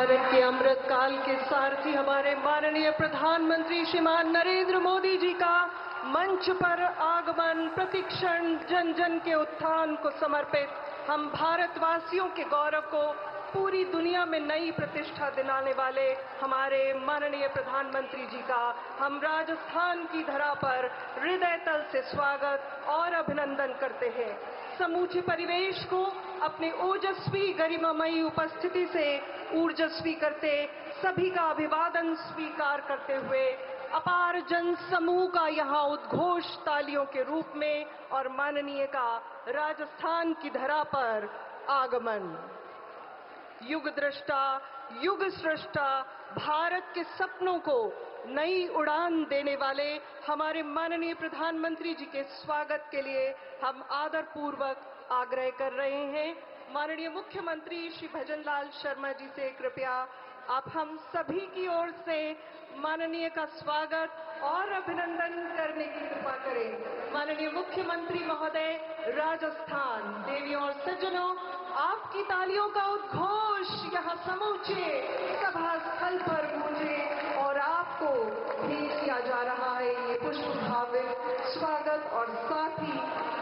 भारत के अमृत काल के सारथी हमारे माननीय प्रधानमंत्री श्रीमान नरेंद्र मोदी जी का मंच पर आगमन प्रतिक्षण जन जन के उत्थान को समर्पित हम भारतवासियों के गौरव को पूरी दुनिया में नई प्रतिष्ठा दिलाने वाले हमारे माननीय प्रधानमंत्री जी का हम राजस्थान की धरा पर हृदय तल से स्वागत और अभिनंदन करते हैं। समूचे परिवेश को अपने ओजस्वी गरिमामयी उपस्थिति से ऊर्जस्वी करते सभी का अभिवादन स्वीकार करते हुए अपार जन समूह का यहाँ उद्घोष तालियों के रूप में और माननीय का राजस्थान की धरा पर आगमन। युग दृष्टा युग सृष्टा भारत के सपनों को नई उड़ान देने वाले हमारे माननीय प्रधानमंत्री जी के स्वागत के लिए हम आदरपूर्वक आग्रह कर रहे हैं। माननीय मुख्यमंत्री श्री भजनलाल शर्मा जी से कृपया आप हम सभी की ओर से माननीय का स्वागत और अभिनंदन करने की कृपा करें। माननीय मुख्यमंत्री महोदय, राजस्थान देवियों और सज्जनों, आपकी तालियों का उद्घोष यहाँ समूचे सभा स्थल पर गूंजे और आपको भेंट किया जा रहा है ये पुष्पभावित स्वागत और साथ ही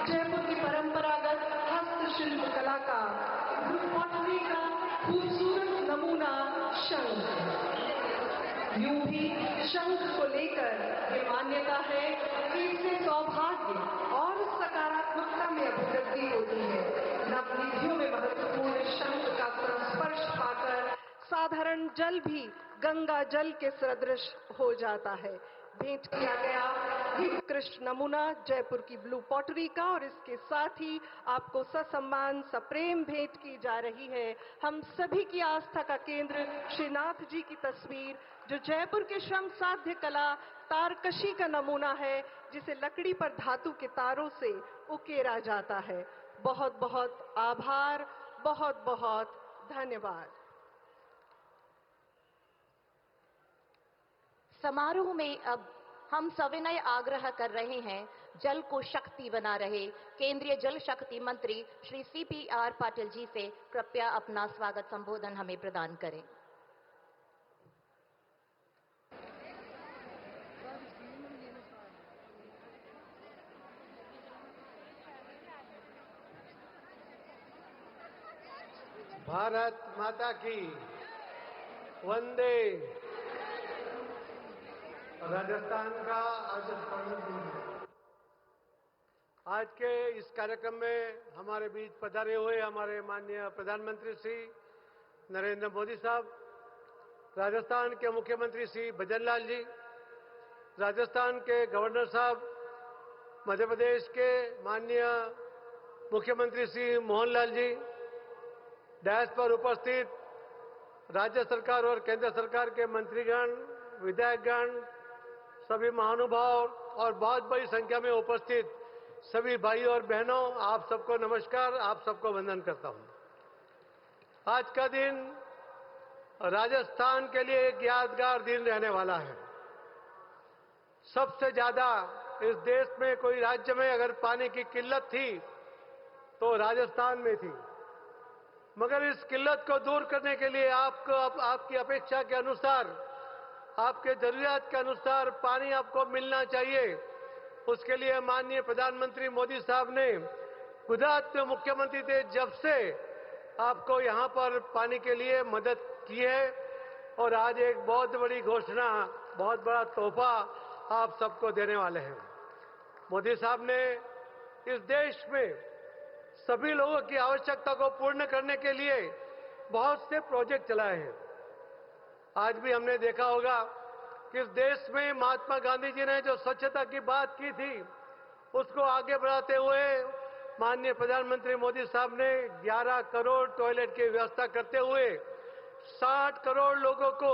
जयपुर की परंपरागत हस्तशिल्प कला का पॉटरी का खूबसूरत नमूना शंख। यूं भी शंख को लेकर ये मान्यता है कि इससे सौभाग्य और सकारात्मकता में अभिवृद्धि होती है। नवनिधियों में महत्वपूर्ण शंख का संस्पर्श पाकर साधारण जल भी गंगा जल के सदृश हो जाता है। भेंट किया गया ये उत्कृष्ट नमूना जयपुर की ब्लू पॉटरी का और इसके साथ ही आपको ससम्मान सप्रेम भेंट की जा रही है हम सभी की आस्था का केंद्र श्रीनाथ जी की तस्वीर, जो जयपुर के श्रम साध्य कला तारकशी का नमूना है, जिसे लकड़ी पर धातु के तारों से उकेरा जाता है। बहुत बहुत आभार, बहुत बहुत धन्यवाद। समारोह में अब हम सविनय आग्रह कर रहे हैं, जल को शक्ति बना रहे केंद्रीय जल शक्ति मंत्री श्री CPR पाटिल जी से कृपया अपना स्वागत संबोधन हमें प्रदान करें। भारत माता की वंदे। राजस्थान का आज स्वागत है। आज के इस कार्यक्रम में हमारे बीच पधारे हुए हमारे माननीय प्रधानमंत्री श्री नरेंद्र मोदी साहब, राजस्थान के मुख्यमंत्री श्री भजनलाल जी, राजस्थान के गवर्नर साहब, मध्य प्रदेश के माननीय मुख्यमंत्री श्री मोहनलाल जी, डैश पर उपस्थित राज्य सरकार और केंद्र सरकार के मंत्रीगण, विधायकगण, सभी महानुभाव और बहुत बड़ी संख्या में उपस्थित सभी भाई और बहनों, आप सबको नमस्कार, आप सबको वंदन करता हूं। आज का दिन राजस्थान के लिए एक यादगार दिन रहने वाला है। सबसे ज्यादा इस देश में कोई राज्य में अगर पानी की किल्लत थी तो राजस्थान में थी, मगर इस किल्लत को दूर करने के लिए आपको आपकी अपेक्षा के अनुसार, आपके जरूरियात के अनुसार पानी आपको मिलना चाहिए। उसके लिए माननीय प्रधानमंत्री मोदी साहब ने गुजरात में मुख्यमंत्री थे जब से आपको यहां पर पानी के लिए मदद की है और आज एक बहुत बड़ी घोषणा, बहुत बड़ा तोहफा आप सबको देने वाले हैं। मोदी साहब ने इस देश में सभी लोगों की आवश्यकता को पूर्ण करने के लिए बहुत से प्रोजेक्ट चलाए हैं। आज भी हमने देखा होगा कि इस देश में महात्मा गांधी जी ने जो स्वच्छता की बात की थी, उसको आगे बढ़ाते हुए माननीय प्रधानमंत्री मोदी साहब ने 11 करोड़ टॉयलेट की व्यवस्था करते हुए 60 करोड़ लोगों को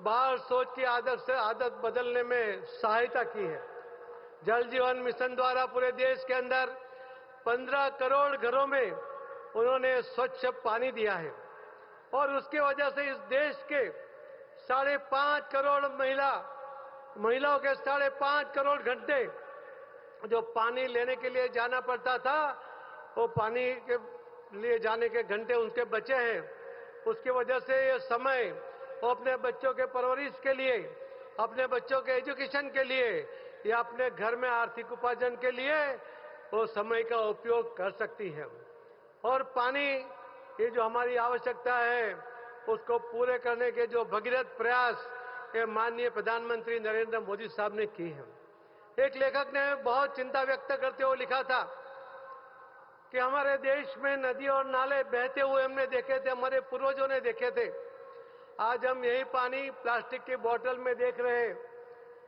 बाहर शौच की आदत बदलने में सहायता की है। जल जीवन मिशन द्वारा पूरे देश के अंदर 15 करोड़ घरों में उन्होंने स्वच्छ पानी दिया है और उसकी वजह से इस देश के 5.5 करोड़ महिलाओं के 5.5 करोड़ घंटे जो पानी लेने के लिए जाना पड़ता था, वो पानी के लिए जाने के घंटे उनके बचे हैं उसकी वजह से ये समय वो अपने बच्चों के परवरिश के लिए, अपने बच्चों के एजुकेशन के लिए या अपने घर में आर्थिक उपार्जन के लिए वो समय का उपयोग कर सकती है। और पानी, ये जो हमारी आवश्यकता है उसको पूरे करने के जो भगीरथ प्रयास ये माननीय प्रधानमंत्री नरेंद्र मोदी साहब ने की है। एक लेखक ने बहुत चिंता व्यक्त करते हुए लिखा था कि हमारे देश में नदी और नाले बहते हुए हमने देखे थे, हमारे पूर्वजों ने देखे थे। आज हम यही पानी प्लास्टिक की बोतल में देख रहे हैं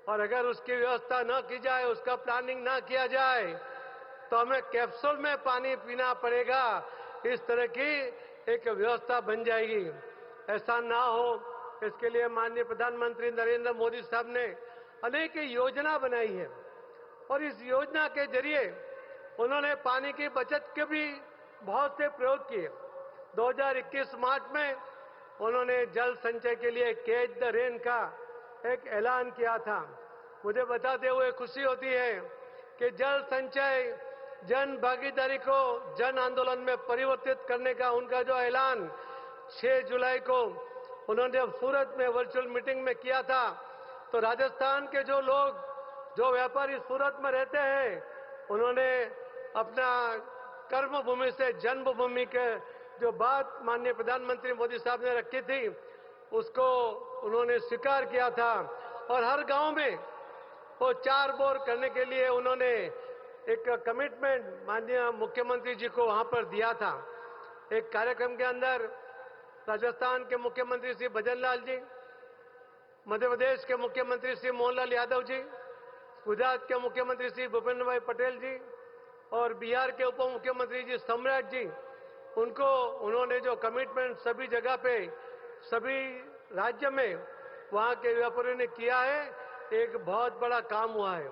और अगर उसकी व्यवस्था न की जाए, उसका प्लानिंग न किया जाए तो हमें कैप्सूल में पानी पीना पड़ेगा। इस तरह की एक व्यवस्था बन जाएगी। ऐसा ना हो, इसके लिए माननीय प्रधानमंत्री नरेंद्र मोदी साहब ने अनेक योजना बनाई है और इस योजना के जरिए उन्होंने पानी की बचत के भी बहुत से प्रयोग किए। 2021 मार्च में उन्होंने जल संचय के लिए कैच द रेन का एक ऐलान किया था। मुझे बताते हुए खुशी होती है कि जल संचय, जन भागीदारी को जन आंदोलन में परिवर्तित करने का उनका जो ऐलान 6 जुलाई को उन्होंने सूरत में वर्चुअल मीटिंग में किया था, तो राजस्थान के जो लोग, जो व्यापारी सूरत में रहते हैं, उन्होंने अपना कर्मभूमि से जन्मभूमि के जो बात माननीय प्रधानमंत्री मोदी साहब ने रखी थी उसको उन्होंने स्वीकार किया था और हर गांव में वो 4 बोर करने के लिए उन्होंने एक कमिटमेंट माननीय मुख्यमंत्री जी को वहां पर दिया था। एक कार्यक्रम के अंदर राजस्थान के मुख्यमंत्री श्री भजन लाल जी, मध्य प्रदेश के मुख्यमंत्री श्री मोहनलाल यादव जी, गुजरात के मुख्यमंत्री श्री भूपेंद्र भाई पटेल जी और बिहार के उप मुख्यमंत्री जी सम्राट जी, उनको उन्होंने जो कमिटमेंट सभी जगह पे, सभी राज्य में वहां के व्यापारियों ने किया है, एक बहुत बड़ा काम हुआ है।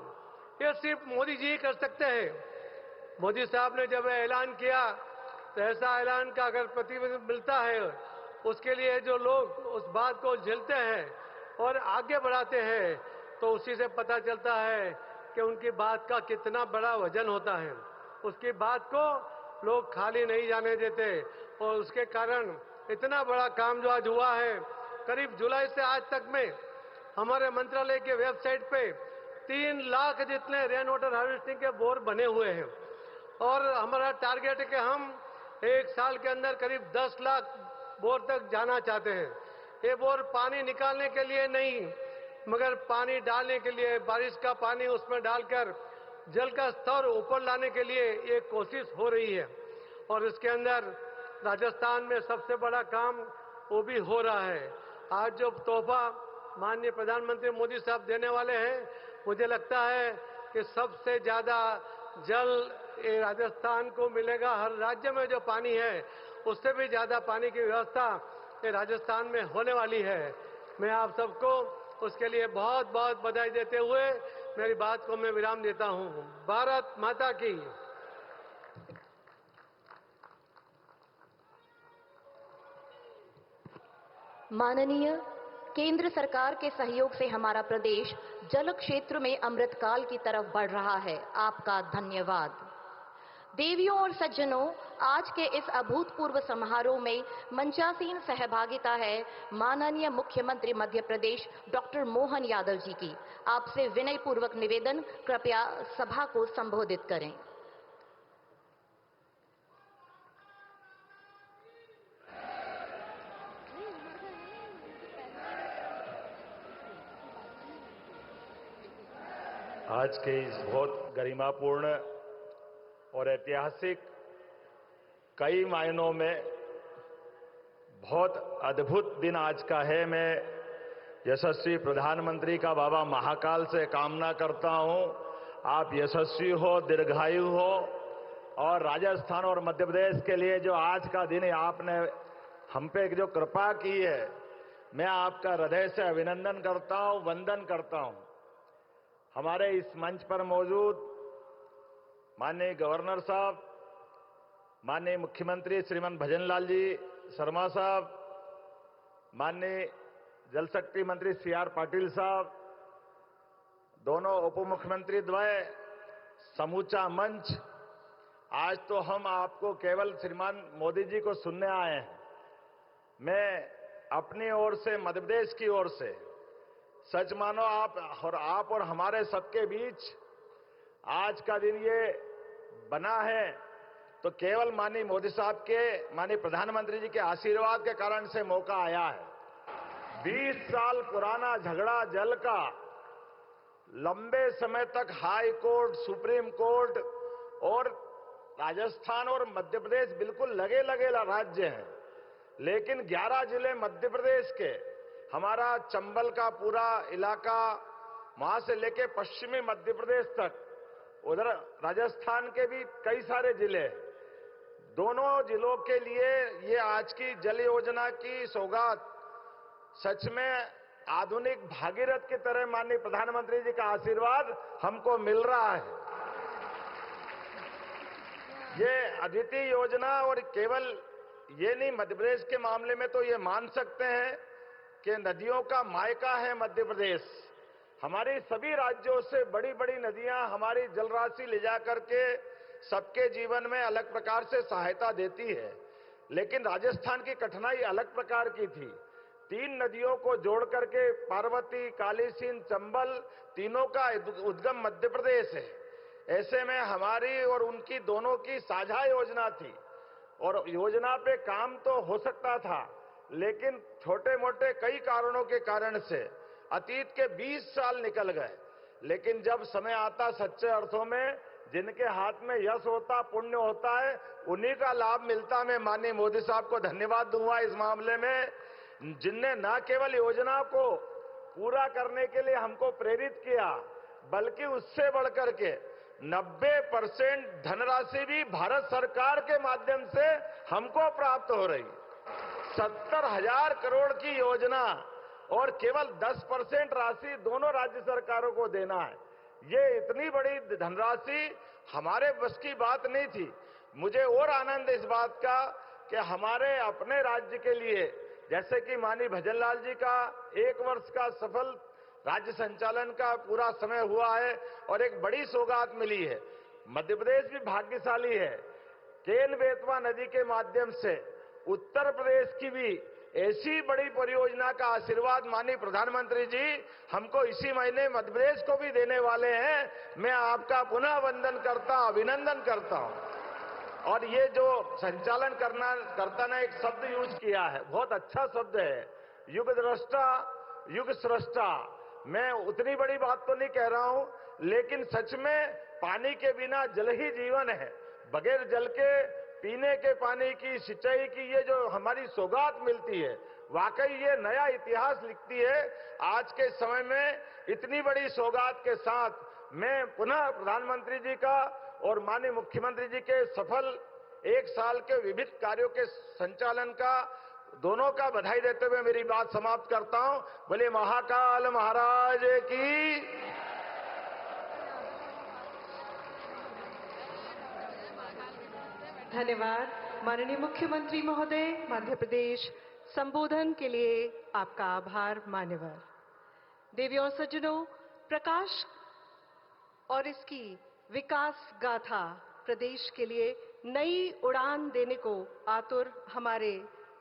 ये सिर्फ मोदी जी ही कर सकते हैं। मोदी साहब ने जब ऐलान किया तो ऐसा ऐलान का अगर प्रतिनिधित्व मिलता है, उसके लिए जो लोग उस बात को झेलते हैं और आगे बढ़ाते हैं, तो उसी से पता चलता है कि उनकी बात का कितना बड़ा वजन होता है। उसकी बात को लोग खाली नहीं जाने देते और उसके कारण इतना बड़ा काम जो आज हुआ है, करीब जुलाई से आज तक में हमारे मंत्रालय के वेबसाइट पे 3 लाख जितने रेन वाटर हार्वेस्टिंग के बोर बने हुए हैं और हमारा टारगेट है कि हम 1 साल के अंदर करीब 10 लाख बोर तक जाना चाहते हैं। ये बोर पानी निकालने के लिए नहीं, मगर पानी डालने के लिए, बारिश का पानी उसमें डालकर जल का स्तर ऊपर लाने के लिए ये कोशिश हो रही है और इसके अंदर राजस्थान में सबसे बड़ा काम वो भी हो रहा है। आज जो तोहफा माननीय प्रधानमंत्री मोदी साहब देने वाले हैं, मुझे लगता है कि सबसे ज्यादा जल ये राजस्थान को मिलेगा। हर राज्य में जो पानी है उससे भी ज्यादा पानी की व्यवस्था ये राजस्थान में होने वाली है। मैं आप सबको उसके लिए बहुत बहुत बधाई देते हुए मेरी बात को मैं विराम देता हूं। भारत माता की। माननीय, केंद्र सरकार के सहयोग से हमारा प्रदेश जल क्षेत्र में अमृतकाल की तरफ बढ़ रहा है। आपका धन्यवाद। देवियों और सज्जनों, आज के इस अभूतपूर्व समारोह में मंचासीन सहभागिता है माननीय मुख्यमंत्री मध्य प्रदेश डॉक्टर मोहन यादव जी की। आपसे विनय पूर्वक निवेदन, कृपया सभा को संबोधित करें। आज के इस बहुत गरिमापूर्ण और ऐतिहासिक, कई मायनों में बहुत अद्भुत दिन आज का है। मैं यशस्वी प्रधानमंत्री का बाबा महाकाल से कामना करता हूं आप यशस्वी हो, दीर्घायु हो और राजस्थान और मध्य प्रदेश के लिए जो आज का दिन है, आपने हम पे जो कृपा की है, मैं आपका हृदय से अभिनंदन करता हूं, वंदन करता हूं। हमारे इस मंच पर मौजूद माननीय गवर्नर साहब, माननीय मुख्यमंत्री श्रीमान भजन लाल जी शर्मा साहब, माननीय जल शक्ति मंत्री CR पाटिल साहब, दोनों उप मुख्यमंत्री द्वय, समूचा मंच, आज तो हम आपको केवल श्रीमान मोदी जी को सुनने आए हैं, मैं अपनी ओर से, मध्य प्रदेश की ओर से, सच मानो आप और हमारे सबके बीच आज का दिन ये बना है तो केवल माननीय मोदी साहब के, माननीय प्रधानमंत्री जी के आशीर्वाद के कारण से मौका आया है। 20 साल पुराना झगड़ा जल का, लंबे समय तक हाई कोर्ट, सुप्रीम कोर्ट और राजस्थान और मध्य प्रदेश बिल्कुल लगे लगे राज्य हैं, लेकिन 11 जिले मध्य प्रदेश के, हमारा चंबल का पूरा इलाका, वहां से लेके पश्चिमी मध्य प्रदेश तक, उधर राजस्थान के भी कई सारे जिले हैं। दोनों जिलों के लिए ये आज की जल योजना की सौगात सच में आधुनिक भागीरथ की तरह माननीय प्रधानमंत्री जी का आशीर्वाद हमको मिल रहा है। ये अद्वितीय योजना, और केवल ये नहीं, मध्य प्रदेश के मामले में तो ये मान सकते हैं कि नदियों का मायका है मध्य प्रदेश। हमारे सभी राज्यों से बड़ी बड़ी नदियां हमारी जल राशि ले जाकर के सबके जीवन में अलग प्रकार से सहायता देती है, लेकिन राजस्थान की कठिनाई अलग प्रकार की थी। 3 नदियों को जोड़ करके पार्वती, काली सिंध, चंबल, तीनों का उद्गम मध्य प्रदेश है। ऐसे में हमारी और उनकी दोनों की साझा योजना थी, और योजना पे काम तो हो सकता था, लेकिन छोटे मोटे कई कारणों के कारण से अतीत के 20 साल निकल गए। लेकिन जब समय आता सच्चे अर्थों में जिनके हाथ में यश होता, पुण्य होता है, उन्हीं का लाभ मिलता। मैं माननीय मोदी साहब को धन्यवाद दूंगा इस मामले में, जिनने न केवल योजना को पूरा करने के लिए हमको प्रेरित किया, बल्कि उससे बढ़कर के 90% धनराशि भी भारत सरकार के माध्यम से हमको प्राप्त हो रही। 70,000 करोड़ की योजना और केवल 10% राशि दोनों राज्य सरकारों को देना है। ये इतनी बड़ी धनराशि हमारे बस की बात नहीं थी। मुझे और आनंद इस बात का कि हमारे अपने राज्य के लिए, जैसे कि माननीय भजन लाल जी का 1 वर्ष का सफल राज्य संचालन का पूरा समय हुआ है और एक बड़ी सौगात मिली है। मध्य प्रदेश भी भाग्यशाली है। केन बेतवा नदी के माध्यम से उत्तर प्रदेश की भी ऐसी बड़ी परियोजना का आशीर्वाद माननीय प्रधानमंत्री जी हमको इसी महीने मध्य प्रदेश को भी देने वाले हैं। मैं आपका पुनः वंदन करता, अभिनंदन करता हूं। और ये जो संचालन करता ने एक शब्द यूज किया है, बहुत अच्छा शब्द है, युग द्रष्टा, युग स्रष्टा। मैं उतनी बड़ी बात तो नहीं कह रहा हूं, लेकिन सच में पानी के बिना जल ही जीवन है। बगैर जल के पीने के पानी की, सिंचाई की ये जो हमारी सौगात मिलती है, वाकई ये नया इतिहास लिखती है। आज के समय में इतनी बड़ी सौगात के साथ मैं पुनः प्रधानमंत्री जी का और माननीय मुख्यमंत्री जी के सफल 1 साल के विविध कार्यों के संचालन का, दोनों का बधाई देते हुए मेरी बात समाप्त करता हूं। बोले महाकाल महाराज की। धन्यवाद माननीय मुख्यमंत्री महोदय। मध्य प्रदेश संबोधन के लिए आपका आभार मान्यवर। देवी और सज्जनों, प्रकाश और इसकी विकास गाथा प्रदेश के लिए नई उड़ान देने को आतुर हमारे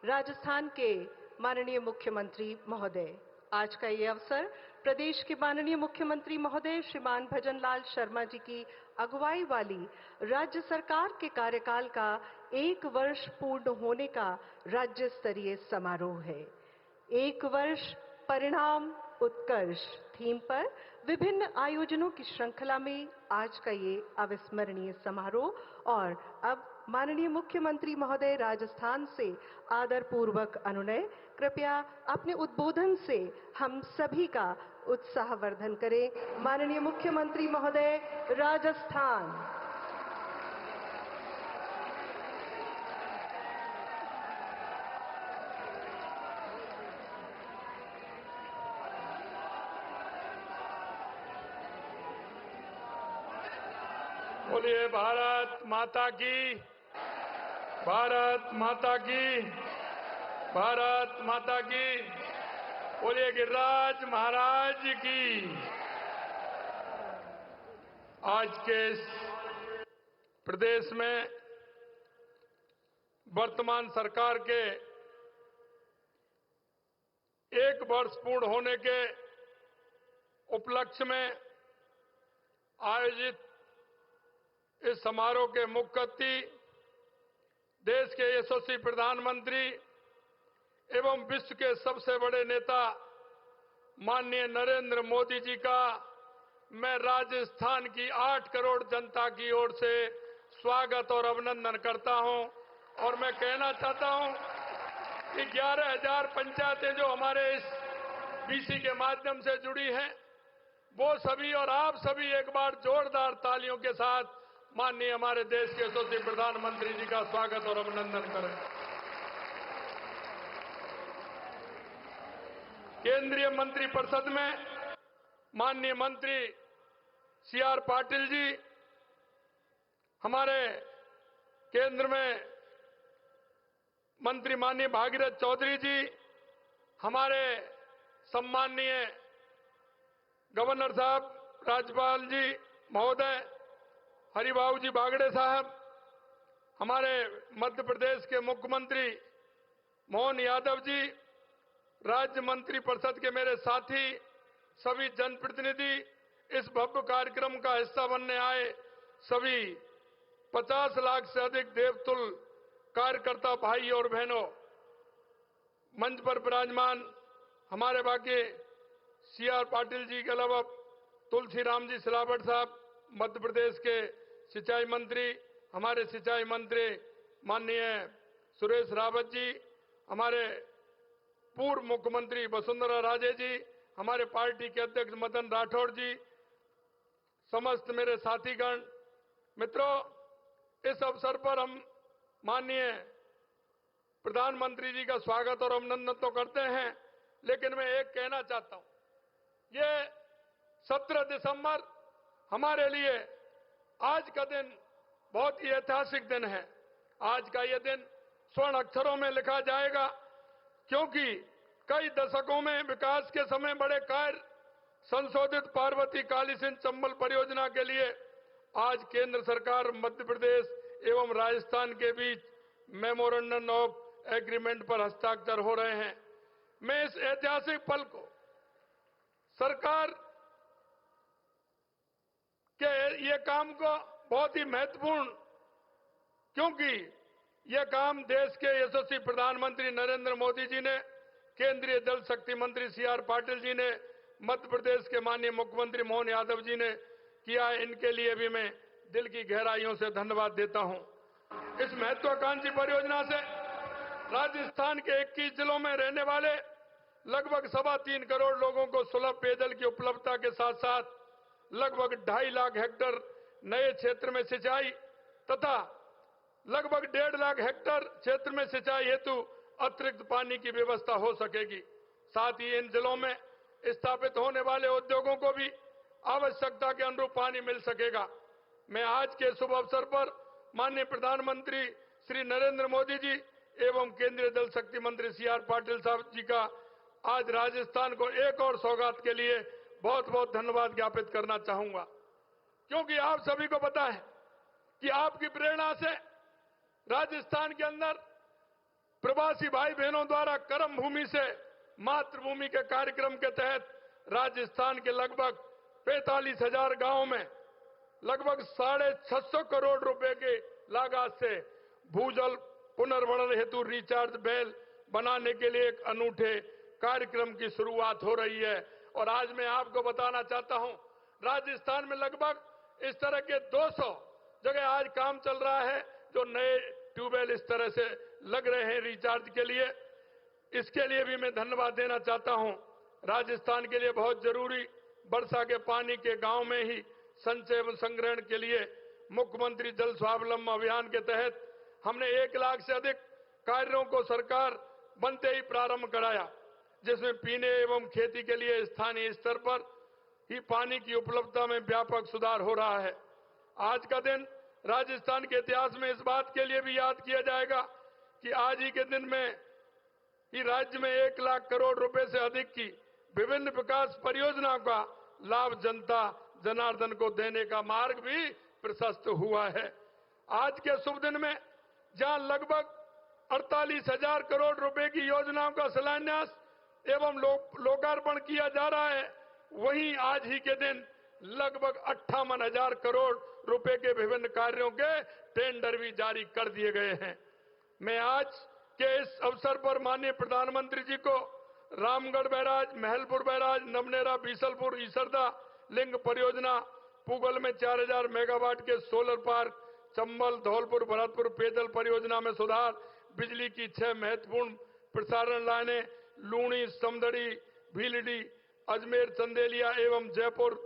राजस्थान के माननीय मुख्यमंत्री महोदय। आज का ये अवसर प्रदेश के माननीय मुख्यमंत्री महोदय श्रीमान भजन लाल शर्मा जी की अगुवाई वाली राज्य सरकार के कार्यकाल का 1 वर्ष पूर्ण होने का राज्य स्तरीय समारोह है। 1 वर्ष परिणाम उत्कर्ष थीम पर विभिन्न आयोजनों की श्रृंखला में आज का ये अविस्मरणीय समारोह। और अब माननीय मुख्यमंत्री महोदय राजस्थान से आदरपूर्वक अनुनय, कृपया अपने उद्बोधन से हम सभी का उत्साहवर्धन करें। माननीय मुख्यमंत्री महोदय राजस्थान। बोलिए भारत माता की, भारत माता की, भारत माता की। बोलिए गिरिराज महाराज की। आज के इस प्रदेश में वर्तमान सरकार के 1 वर्ष पूर्ण होने के उपलक्ष्य में आयोजित इस समारोह के मुख्य अतिथि देश के यशस्वी प्रधानमंत्री एवं विश्व के सबसे बड़े नेता माननीय नरेंद्र मोदी जी का मैं राजस्थान की 8 करोड़ जनता की ओर से स्वागत और अभिनंदन करता हूं। और मैं कहना चाहता हूं कि 11,000 पंचायतें जो हमारे इस बीसी के माध्यम से जुड़ी हैं, वो सभी और आप सभी एक बार जोरदार तालियों के साथ माननीय हमारे देश के यशस्वी प्रधानमंत्री जी का स्वागत और अभिनंदन करें। केंद्रीय मंत्रिपरिषद में माननीय मंत्री सी.आर. पाटिल जी, हमारे केंद्र में मंत्री माननीय भागीरथ चौधरी जी, हमारे सम्माननीय गवर्नर साहब, राज्यपाल जी महोदय हरिबाबू जी बागड़े साहब, हमारे मध्य प्रदेश के मुख्यमंत्री मोहन यादव जी, राज्य मंत्रिपरिषद के मेरे साथी, सभी जनप्रतिनिधि, इस भव्य कार्यक्रम का हिस्सा बनने आए सभी 50 लाख से अधिक देवतुल्य कार्यकर्ता भाई और बहनों, मंच पर विराजमान हमारे बाकी सी.आर. पाटिल जी के अलावा तुलसीराम जी सिलावट साहब, मध्य प्रदेश के सिंचाई मंत्री, हमारे सिंचाई मंत्री माननीय सुरेश रावत जी, हमारे पूर्व मुख्यमंत्री वसुंधरा राजे जी, हमारे पार्टी के अध्यक्ष मदन राठौड़ जी, समस्त मेरे साथीगण, मित्रों, इस अवसर पर हम माननीय प्रधानमंत्री जी का स्वागत और अभिनंदन तो करते हैं, लेकिन मैं एक कहना चाहता हूं, ये 17 दिसंबर हमारे लिए आज का दिन बहुत ही ऐतिहासिक दिन है। आज का यह दिन स्वर्ण अक्षरों में लिखा जाएगा, क्योंकि कई दशकों में विकास के समय बड़े कार्य संशोधित पार्वती काली सिंध चंबल परियोजना के लिए आज केंद्र सरकार, मध्य प्रदेश एवं राजस्थान के बीच मेमोरेंडम ऑफ एग्रीमेंट पर हस्ताक्षर हो रहे हैं। मैं इस ऐतिहासिक पल को सरकार के ये काम को बहुत ही महत्वपूर्ण, क्योंकि यह काम देश के यशस्वी प्रधानमंत्री नरेंद्र मोदी जी ने, केंद्रीय जल शक्ति मंत्री सी.आर. पाटिल जी ने, मध्य प्रदेश के माननीय मुख्यमंत्री मोहन यादव जी ने किया है। इनके लिए भी मैं दिल की गहराइयों से धन्यवाद देता हूं। इस महत्वाकांक्षी परियोजना से राजस्थान के 21 जिलों में रहने वाले लगभग 3.25 करोड़ लोगों को सुलभ पेयजल की उपलब्धता के साथ साथ लगभग 2.5 लाख हेक्टेयर नए क्षेत्र में सिंचाई तथा लगभग 1.5 लाख हेक्टेयर क्षेत्र में सिंचाई हेतु अतिरिक्त पानी की व्यवस्था हो सकेगी। साथ ही इन जिलों में स्थापित होने वाले उद्योगों को भी आवश्यकता के अनुरूप पानी मिल सकेगा। मैं आज के शुभ अवसर पर माननीय प्रधानमंत्री श्री नरेंद्र मोदी जी एवं केंद्रीय जल शक्ति मंत्री सी.आर. पाटिल साहब जी का आज राजस्थान को एक और सौगात के लिए बहुत बहुत धन्यवाद ज्ञापित करना चाहूंगा, क्योंकि आप सभी को पता है कि आपकी प्रेरणा से राजस्थान के अंदर प्रवासी भाई बहनों द्वारा कर्म भूमि से मातृभूमि के कार्यक्रम के तहत राजस्थान के लगभग 45,000 गांवों में लगभग 650 करोड़ रुपए के लागत से भूजल पुनर्भरण हेतु रिचार्ज बेल बनाने के लिए एक अनूठे कार्यक्रम की शुरुआत हो रही है। और आज मैं आपको बताना चाहता हूं, राजस्थान में लगभग इस तरह के 200 जगह आज काम चल रहा है, जो नए ट्यूबवेल इस तरह से लग रहे हैं रिचार्ज के लिए। इसके लिए भी मैं धन्यवाद देना चाहता हूं। राजस्थान के लिए बहुत जरूरी वर्षा के पानी के गांव में ही संचय एवं संग्रहण के लिए मुख्यमंत्री जल स्वावलंबन अभियान के तहत हमने 1 लाख से अधिक कार्यों को सरकार बनते ही प्रारंभ कराया, जिसमें पीने एवं खेती के लिए स्थानीय स्तर पर ही पानी की उपलब्धता में व्यापक सुधार हो रहा है। आज का दिन राजस्थान के इतिहास में इस बात के लिए भी याद किया जाएगा कि आज ही के दिन में ही राज्य में 1 लाख करोड़ रुपए से अधिक की विभिन्न विकास परियोजनाओं का लाभ जनता जनार्दन को देने का मार्ग भी प्रशस्त हुआ है। आज के शुभ दिन में जहां लगभग 48,000 करोड़ रुपए की योजनाओं का शिलान्यास एवं लोकार्पण किया जा रहा है, वहीं आज ही के दिन लगभग 58,000 करोड़ रुपए के विभिन्न कार्यों के टेंडर भी जारी कर दिए गए हैं। मैं आज के इस अवसर पर माननीय प्रधानमंत्री जी को Ramgarh barrage, Mahalpur barrage, Navnera, Bisalpur, Isarda link परियोजना, पुगल में 4000 मेगावाट के सोलर पार्क, चंबल, धौलपुर, भरतपुर पेयजल परियोजना में सुधार, बिजली की 6 महत्वपूर्ण प्रसारण लाइनें, लूणी, समदड़ी, भीलडी, अजमेर, चंदेलिया एवं जयपुर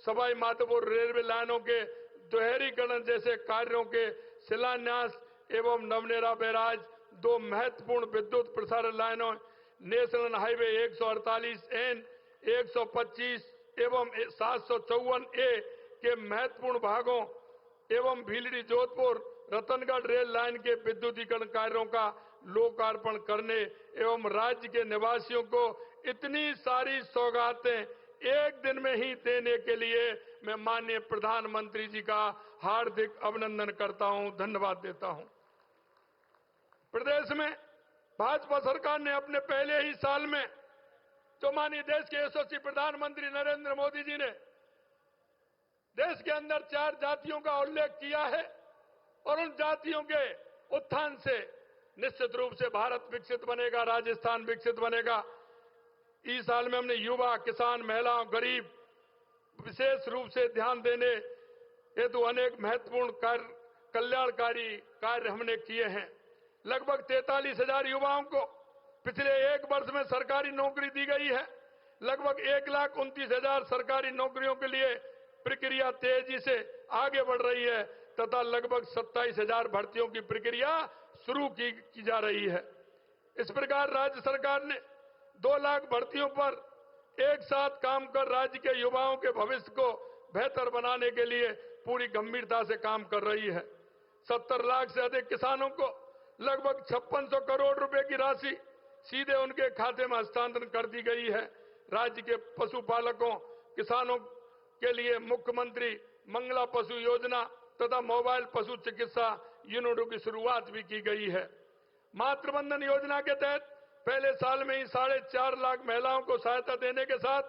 सवाई माधोपुर रेलवे लाइनों के दोहरीकरण जैसे कार्यों के शिलान्यास एवं नवनेरा बैराज 2 महत्वपूर्ण विद्युत प्रसारण लाइनों, नेशनल हाईवे 148N, 125 एवं 754A के महत्वपूर्ण भागों एवं भीलडी, जोधपुर, रतनगढ़ रेल लाइन के विद्युतीकरण कार्यों का लोकार्पण करने एवं राज्य के निवासियों को इतनी सारी सौगातें एक दिन में ही देने के लिए मैं माननीय प्रधानमंत्री जी का हार्दिक अभिनंदन करता हूं, धन्यवाद देता हूं। प्रदेश में भाजपा सरकार ने अपने पहले ही साल में जो माननीय देश के यशस्वी प्रधानमंत्री नरेंद्र मोदी जी ने देश के अंदर 4 जातियों का उल्लेख किया है और उन जातियों के उत्थान से निश्चित रूप से भारत विकसित बनेगा, राजस्थान विकसित बनेगा। इस साल में हमने युवा, किसान, महिलाओं, गरीब विशेष रूप से ध्यान देने हेतु अनेक महत्वपूर्ण कल्याणकारी कार्य हमने किए हैं। लगभग 43,000 युवाओं को पिछले 1 वर्ष में सरकारी नौकरी दी गई है। लगभग 1,29,000 सरकारी नौकरियों के लिए प्रक्रिया तेजी से आगे बढ़ रही है तथा लगभग 27,000 भर्तियों की प्रक्रिया शुरू की जा रही है। इस प्रकार राज्य सरकार ने 2 लाख भर्तियों पर एक साथ काम कर राज्य के युवाओं के भविष्य को बेहतर बनाने के लिए पूरी गंभीरता से काम कर रही है। 70 लाख से अधिक किसानों को लगभग 5600 करोड़ रुपए की राशि सीधे उनके खाते में हस्तांतरण कर दी गई है। राज्य के पशुपालकों, किसानों के लिए मुख्यमंत्री मंगला पशु योजना तथा मोबाइल पशु चिकित्सा यूनिटों की शुरुआत भी की गई है। मातृवंदन योजना के तहत पहले साल में ही 4.5 लाख महिलाओं को सहायता देने के साथ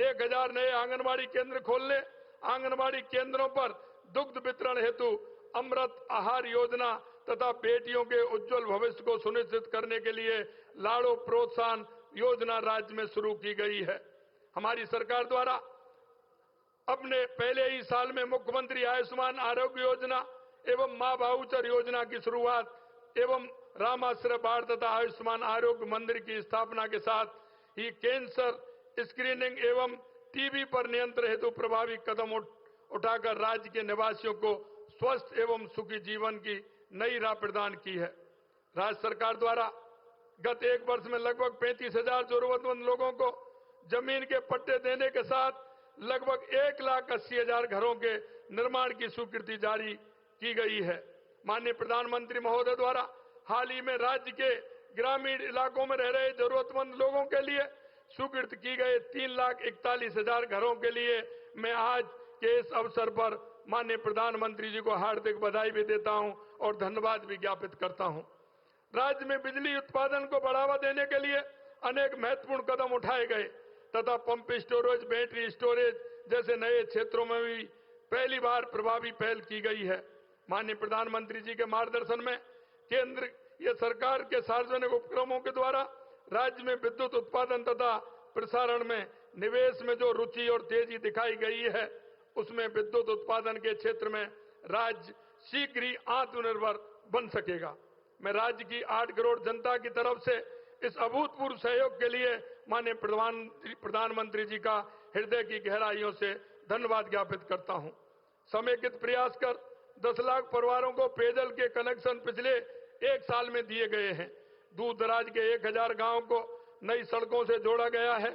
1000 नए आंगनबाड़ी केंद्र खोलने, आंगनबाड़ी केंद्रों पर दुग्ध वितरण हेतु अमृत आहार योजना तथा बेटियों के उज्जवल भविष्य को सुनिश्चित करने के लिए लाड़ो प्रोत्साहन योजना राज्य में शुरू की गई है। हमारी सरकार द्वारा अपने पहले ही साल में मुख्यमंत्री आयुष्मान आरोग्य योजना एवं मां वाउचर योजना की शुरुआत एवं रामाश्रय बाढ़ तथा आयुष्मान आरोग्य मंदिर की स्थापना के साथ ही कैंसर स्क्रीनिंग एवं टीबी पर नियंत्रण हेतु प्रभावी कदम उठाकर राज्य के निवासियों को स्वस्थ एवं सुखी जीवन की नई राह प्रदान की है। राज्य सरकार द्वारा गत 1 वर्ष में लगभग 35,000 जरूरतमंद लोगों को जमीन के पट्टे देने के साथ लगभग 1,80,000 घरों के निर्माण की स्वीकृति जारी की गई है। माननीय प्रधानमंत्री महोदय द्वारा हाल ही में राज्य के ग्रामीण इलाकों में रह रहे जरूरतमंद लोगों के लिए स्वीकृत की गए 3,41,000 घरों के लिए मैं आज के इस अवसर पर माननीय प्रधानमंत्री जी को हार्दिक बधाई भी देता हूं और धन्यवाद भी ज्ञापित करता हूं। राज्य में बिजली उत्पादन को बढ़ावा देने के लिए अनेक महत्वपूर्ण कदम उठाए गए तथा पंप स्टोरेज, बैटरी स्टोरेज जैसे नए क्षेत्रों में भी पहली बार प्रभावी पहल की गई है। माननीय प्रधानमंत्री जी के मार्गदर्शन में केंद्र या सरकार के सार्वजनिक उपक्रमों के द्वारा राज्य में विद्युत उत्पादन तथा प्रसारण में निवेश में जो रुचि और तेजी दिखाई गई है, उसमें विद्युत उत्पादन के क्षेत्र में राज्य शीघ्र ही आत्मनिर्भर बन सकेगा। मैं राज्य की 8 करोड़ जनता की तरफ से इस अभूतपूर्व सहयोग के लिए माननीय प्रधानमंत्री जी का हृदय की गहराइयों से धन्यवाद ज्ञापित करता हूं। समेकित प्रयास कर 10 लाख परिवारों को पेयजल के कनेक्शन पिछले 1 साल में दिए गए हैं। दूर दराज के 1000 गांवों को नई सड़कों से जोड़ा गया है।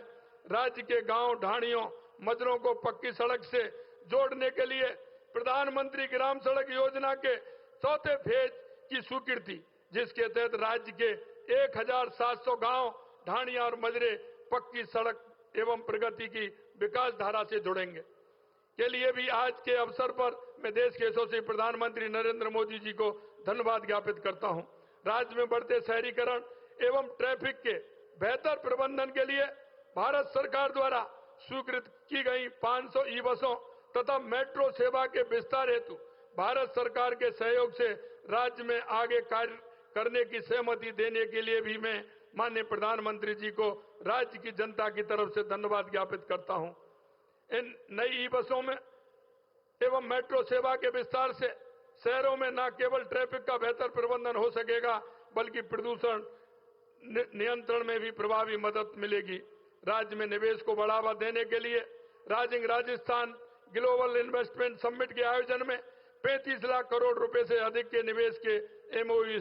राज्य के गांव, ढाणियों, मजरों को पक्की सड़क से जोड़ने के लिए प्रधानमंत्री ग्राम सड़क योजना के 4थे फेज की स्वीकृति, जिसके तहत राज्य के 1700 गांव, ढाणियां और मजरे पक्की सड़क एवं प्रगति की विकास धारा से जुड़ेंगे के लिए भी आज के अवसर पर मैं देश के यशस्वी प्रधानमंत्री नरेंद्र मोदी जी को धन्यवाद ज्ञापित करता हूं। राज्य में बढ़ते शहरीकरण एवं ट्रैफिक के बेहतर प्रबंधन के लिए भारत सरकार द्वारा स्वीकृत की गई 500 ई बसों तथा मेट्रो सेवा के विस्तार हेतु भारत सरकार के सहयोग से राज्य में आगे कार्य करने की सहमति देने के लिए भी मैं माननीय प्रधानमंत्री जी को राज्य की जनता की तरफ से धन्यवाद ज्ञापित करता हूं। इन नई ई बसों में एवं मेट्रो सेवा के विस्तार से शहरों में न केवल ट्रैफिक का बेहतर प्रबंधन हो सकेगा बल्कि प्रदूषण नियंत्रण में भी प्रभावी मदद मिलेगी। राज्य में निवेश को बढ़ावा देने के लिए rising Rajasthan global investment summit के आयोजन में 35 लाख करोड़ रुपए से अधिक के निवेश के एमओयू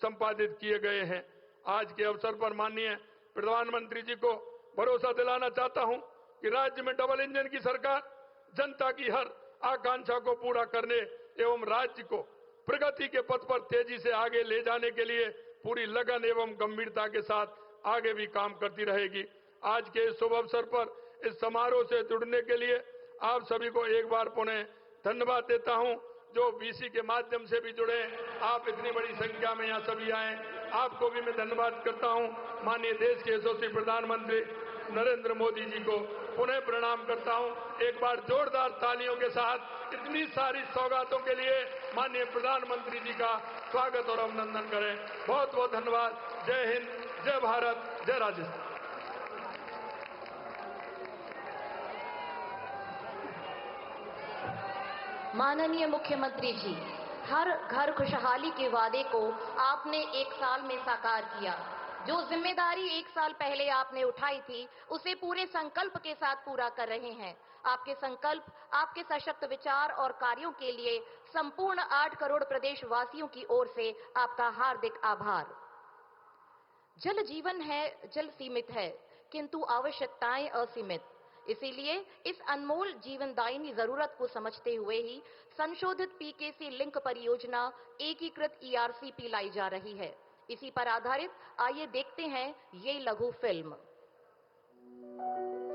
संपादित किए गए हैं। आज के अवसर पर माननीय प्रधानमंत्री जी को भरोसा दिलाना चाहता हूं कि राज्य में डबल इंजन की सरकार जनता की हर आकांक्षा को पूरा करने एवं राज्य को प्रगति के पथ पर तेजी से आगे ले जाने के लिए पूरी लगन एवं गंभीरता के साथ आगे भी काम करती रहेगी। आज के इस शुभ अवसर पर इस समारोह से जुड़ने के लिए आप सभी को एक बार पुनः धन्यवाद देता हूं। जो बीसी के माध्यम से भी जुड़े, आप इतनी बड़ी संख्या में यहाँ सभी आए, आपको भी मैं धन्यवाद करता हूं। माननीय देश के यशस्वी प्रधानमंत्री नरेंद्र मोदी जी को पुनः प्रणाम करता हूं। एक बार जोरदार तालियों के साथ इतनी सारी सौगातों के लिए माननीय प्रधानमंत्री जी का स्वागत और अभिनंदन करें। बहुत बहुत धन्यवाद। जय हिंद, जय भारत, जय राजस्थान। माननीय मुख्यमंत्री जी, हर घर खुशहाली के वादे को आपने 1 साल में साकार किया। जो जिम्मेदारी 1 साल पहले आपने उठाई थी, उसे पूरे संकल्प के साथ पूरा कर रहे हैं। आपके संकल्प, आपके सशक्त विचार और कार्यों के लिए संपूर्ण 8 करोड़ प्रदेशवासियों की ओर से आपका हार्दिक आभार। जल जीवन है, जल सीमित है, किंतु आवश्यकताएं असीमित। इसीलिए इस अनमोल जीवनदायिनी जरूरत को समझते हुए ही संशोधित पीकेसी लिंक परियोजना एकीकृत ईआरसीपी लाई जा रही है। इसी पर आधारित आइए देखते हैं ये लघु फिल्म।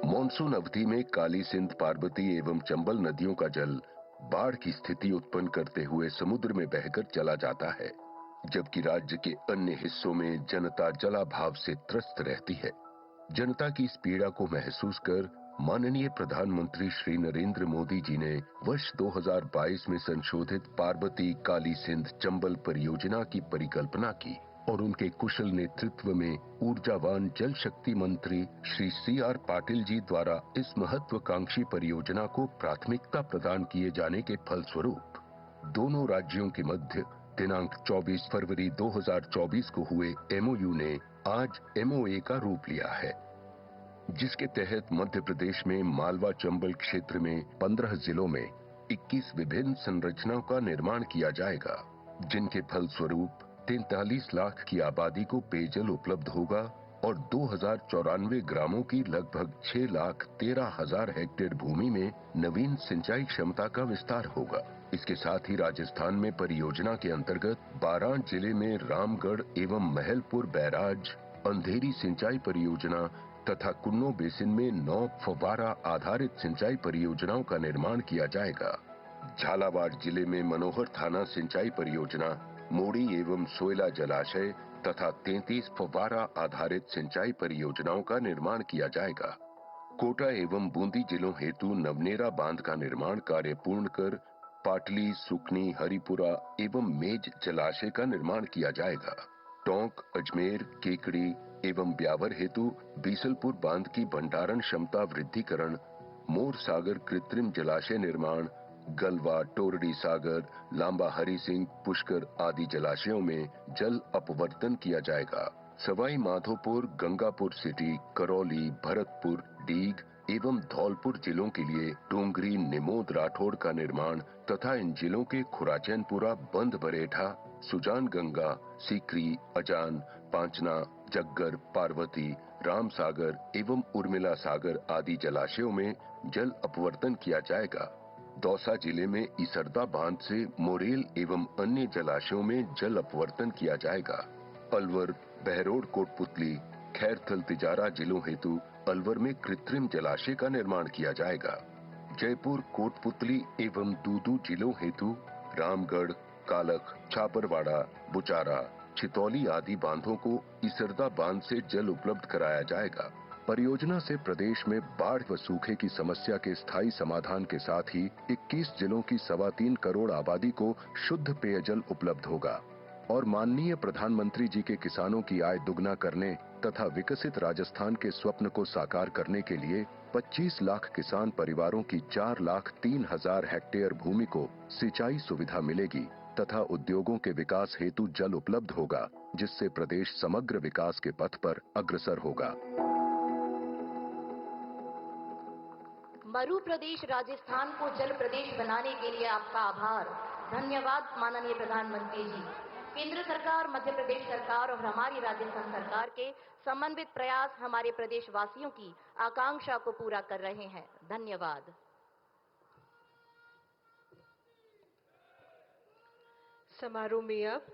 मॉनसून अवधि में काली सिंध, पार्वती एवं चंबल नदियों का जल बाढ़ की स्थिति उत्पन्न करते हुए समुद्र में बहकर चला जाता है, जबकि राज्य के अन्य हिस्सों में जनता जलाभाव से त्रस्त रहती है। जनता की इस पीड़ा को महसूस कर माननीय प्रधानमंत्री श्री नरेंद्र मोदी जी ने वर्ष 2022 में संशोधित पार्वती, काली सिंध, चंबल परियोजना की परिकल्पना की और उनके कुशल नेतृत्व में ऊर्जावान जल शक्ति मंत्री श्री CR पाटिल जी द्वारा इस महत्वाकांक्षी परियोजना को प्राथमिकता प्रदान किए जाने के फलस्वरूप दोनों राज्यों के मध्य दिनांक 24 फरवरी 2024 को हुए MOU ने आज MOA का रूप लिया है, जिसके तहत मध्य प्रदेश में मालवा चंबल क्षेत्र में 15 जिलों में 21 विभिन्न संरचनाओं का निर्माण किया जाएगा, जिनके फलस्वरूप 43 लाख की आबादी को पेयजल उपलब्ध होगा और 2094 ग्रामों की लगभग 6,13,000 हेक्टेयर भूमि में नवीन सिंचाई क्षमता का विस्तार होगा। इसके साथ ही राजस्थान में परियोजना के अंतर्गत 12 जिले में रामगढ़ एवं महलपुर बैराज, अंधेरी सिंचाई परियोजना तथा कुन्नो बेसिन में 9 फव्वारा आधारित सिंचाई परियोजनाओं का निर्माण किया जाएगा। झालावाड़ जिले में मनोहर थाना सिंचाई परियोजना, मोड़ी एवं सोयला जलाशय तथा 33 फव्वारा आधारित सिंचाई परियोजनाओं का निर्माण किया जाएगा। कोटा एवं बूंदी जिलों हेतु नवनेरा बांध का निर्माण कार्य पूर्ण कर पाटली, सुकनी, हरिपुरा एवं मेज जलाशय का निर्माण किया जाएगा। टोंक, अजमेर, केकड़ी एवं ब्यावर हेतु बीसलपुर बांध की भंडारण क्षमता वृद्धिकरण, मोर सागर कृत्रिम जलाशय निर्माण, गलवा, टोरडी सागर, लांबा हरि सिंह, पुष्कर आदि जलाशयों में जल अपवर्तन किया जाएगा। सवाई माधोपुर, गंगापुर सिटी, करौली, भरतपुर, डीग एवं धौलपुर जिलों के लिए डोंगरी, निमोद, राठौड़ का निर्माण तथा इन जिलों के खुराचैनपुरा, बंद बरेठा, सुजान गंगा, सीकरी, अजान, पांचना, जग्गर, पार्वती, राम सागर एवं उर्मिला सागर आदि जलाशयों में जल अपवर्तन किया जाएगा। दौसा जिले में इसरदा बांध से मोरेल एवं अन्य जलाशयों में जल अपवर्तन किया जाएगा। अलवर, बहरोड, कोटपुतली, खैरथल, तिजारा जिलों हेतु अलवर में कृत्रिम जलाशय का निर्माण किया जाएगा। जयपुर, कोटपुतली एवं दूदू जिलों हेतु रामगढ़, कालख, छापरवाड़ा, बुचारा, छितौली आदि बांधों को इसरदा बांध से जल उपलब्ध कराया जाएगा। परियोजना से प्रदेश में बाढ़ व सूखे की समस्या के स्थायी समाधान के साथ ही 21 जिलों की 3.25 करोड़ आबादी को शुद्ध पेयजल उपलब्ध होगा और माननीय प्रधानमंत्री जी के किसानों की आय दुगना करने तथा विकसित राजस्थान के स्वप्न को साकार करने के लिए 25 लाख किसान परिवारों की 4,03,000 हेक्टेयर भूमि को सिंचाई सुविधा मिलेगी तथा उद्योगों के विकास हेतु जल उपलब्ध होगा, जिससे प्रदेश समग्र विकास के पथ पर अग्रसर होगा। मरु प्रदेश राजस्थान को जल प्रदेश बनाने के लिए आपका आभार। धन्यवाद माननीय प्रधानमंत्री जी। केंद्र सरकार, मध्य प्रदेश सरकार और हमारी राजस्थान सरकार के समन्वित प्रयास हमारे प्रदेशवासियों की आकांक्षा को पूरा कर रहे हैं। धन्यवाद। समारोह में अब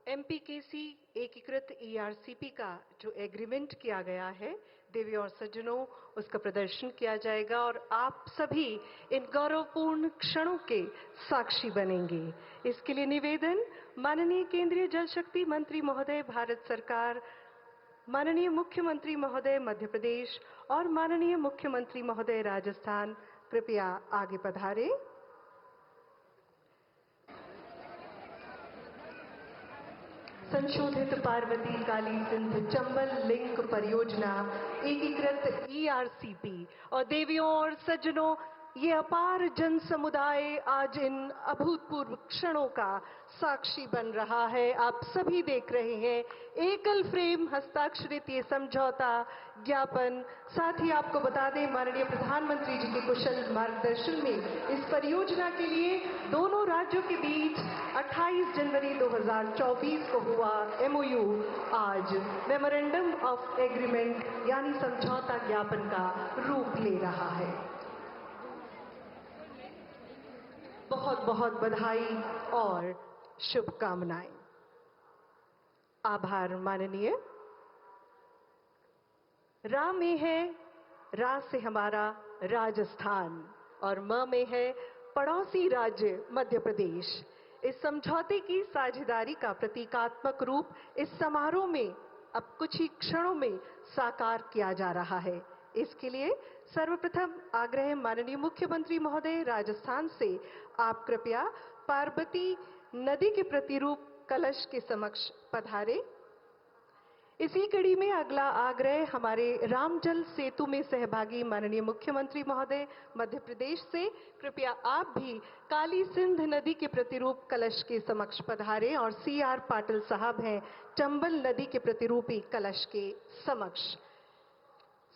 एमपीकेसी एकीकृत ईआरसीपी का जो एग्रीमेंट किया गया है, देवी और सज्जनों, उसका प्रदर्शन किया जाएगा और आप सभी इन गौरवपूर्ण क्षणों के साक्षी बनेंगे। इसके लिए निवेदन माननीय केंद्रीय जल शक्ति मंत्री महोदय भारत सरकार, माननीय मुख्यमंत्री महोदय मध्य प्रदेश और माननीय मुख्यमंत्री महोदय राजस्थान, कृपया आगे पधारें। संशोधित पार्वती काली सिंध चंबल लिंक परियोजना एकीकृत ईआरसीपी और देवियों और सज्जनों, ये अपार जन समुदाय आज इन अभूतपूर्व क्षणों का साक्षी बन रहा है। आप सभी देख रहे हैं एकल फ्रेम हस्ताक्षरित ये समझौता ज्ञापन। साथ ही आपको बता दें, माननीय प्रधानमंत्री जी के कुशल मार्गदर्शन में इस परियोजना के लिए दोनों राज्यों के बीच 28 जनवरी 2024 को हुआ एमओयू आज मेमोरेंडम ऑफ एग्रीमेंट यानी समझौता ज्ञापन का रूप ले रहा है। बहुत बहुत बधाई और शुभकामनाएं। आभार माननीय। रा में है, रा से हमारा राजस्थान और म में है पड़ोसी राज्य मध्य प्रदेश। इस समझौते की साझेदारी का प्रतीकात्मक रूप इस समारोह में अब कुछ ही क्षणों में साकार किया जा रहा है। इसके लिए सर्वप्रथम आग्रह माननीय मुख्यमंत्री महोदय राजस्थान से, आप कृपया पार्वती नदी के प्रतिरूप कलश के समक्ष पधारे। इसी कड़ी में अगला आग्रह हमारे रामजल सेतु में सहभागी माननीय मुख्यमंत्री महोदय मध्य प्रदेश से, कृपया आप भी काली सिंध नदी के प्रतिरूप कलश के समक्ष पधारें और सीआर पाटिल साहब हैं चंबल नदी के प्रतिरूपी कलश के समक्ष।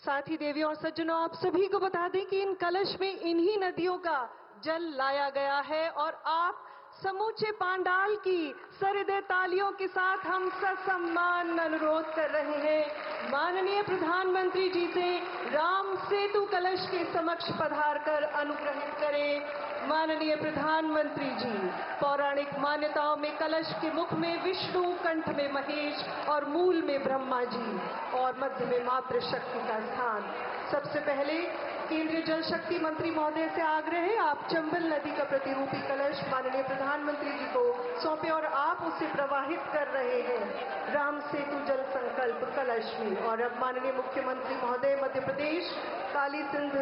साथ ही देवियों और सज्जनों, आप सभी को बता दें कि इन कलश में इन्हीं नदियों का जल लाया गया है और आप समूचे पांडाल की सहृदय तालियों के साथ हम ससम्मान अनुरोध कर रहे हैं माननीय प्रधानमंत्री जी से राम सेतु कलश के समक्ष पधारकर अनुग्रहित करें। माननीय प्रधानमंत्री जी, पौराणिक मान्यताओं में कलश के मुख में विष्णु, कंठ में महेश और मूल में ब्रह्मा जी और मध्य में मातृशक्ति का स्थान। सबसे पहले केंद्रीय जल शक्ति मंत्री महोदय से आग्रह है, आप चंबल नदी का प्रतिरूपी कलश माननीय प्रधानमंत्री जी को सौंपे और आप उसे प्रवाहित कर रहे हैं राम सेतु जल संकल्प कलश में। और अब माननीय मुख्यमंत्री महोदय मध्य प्रदेश काली सिंध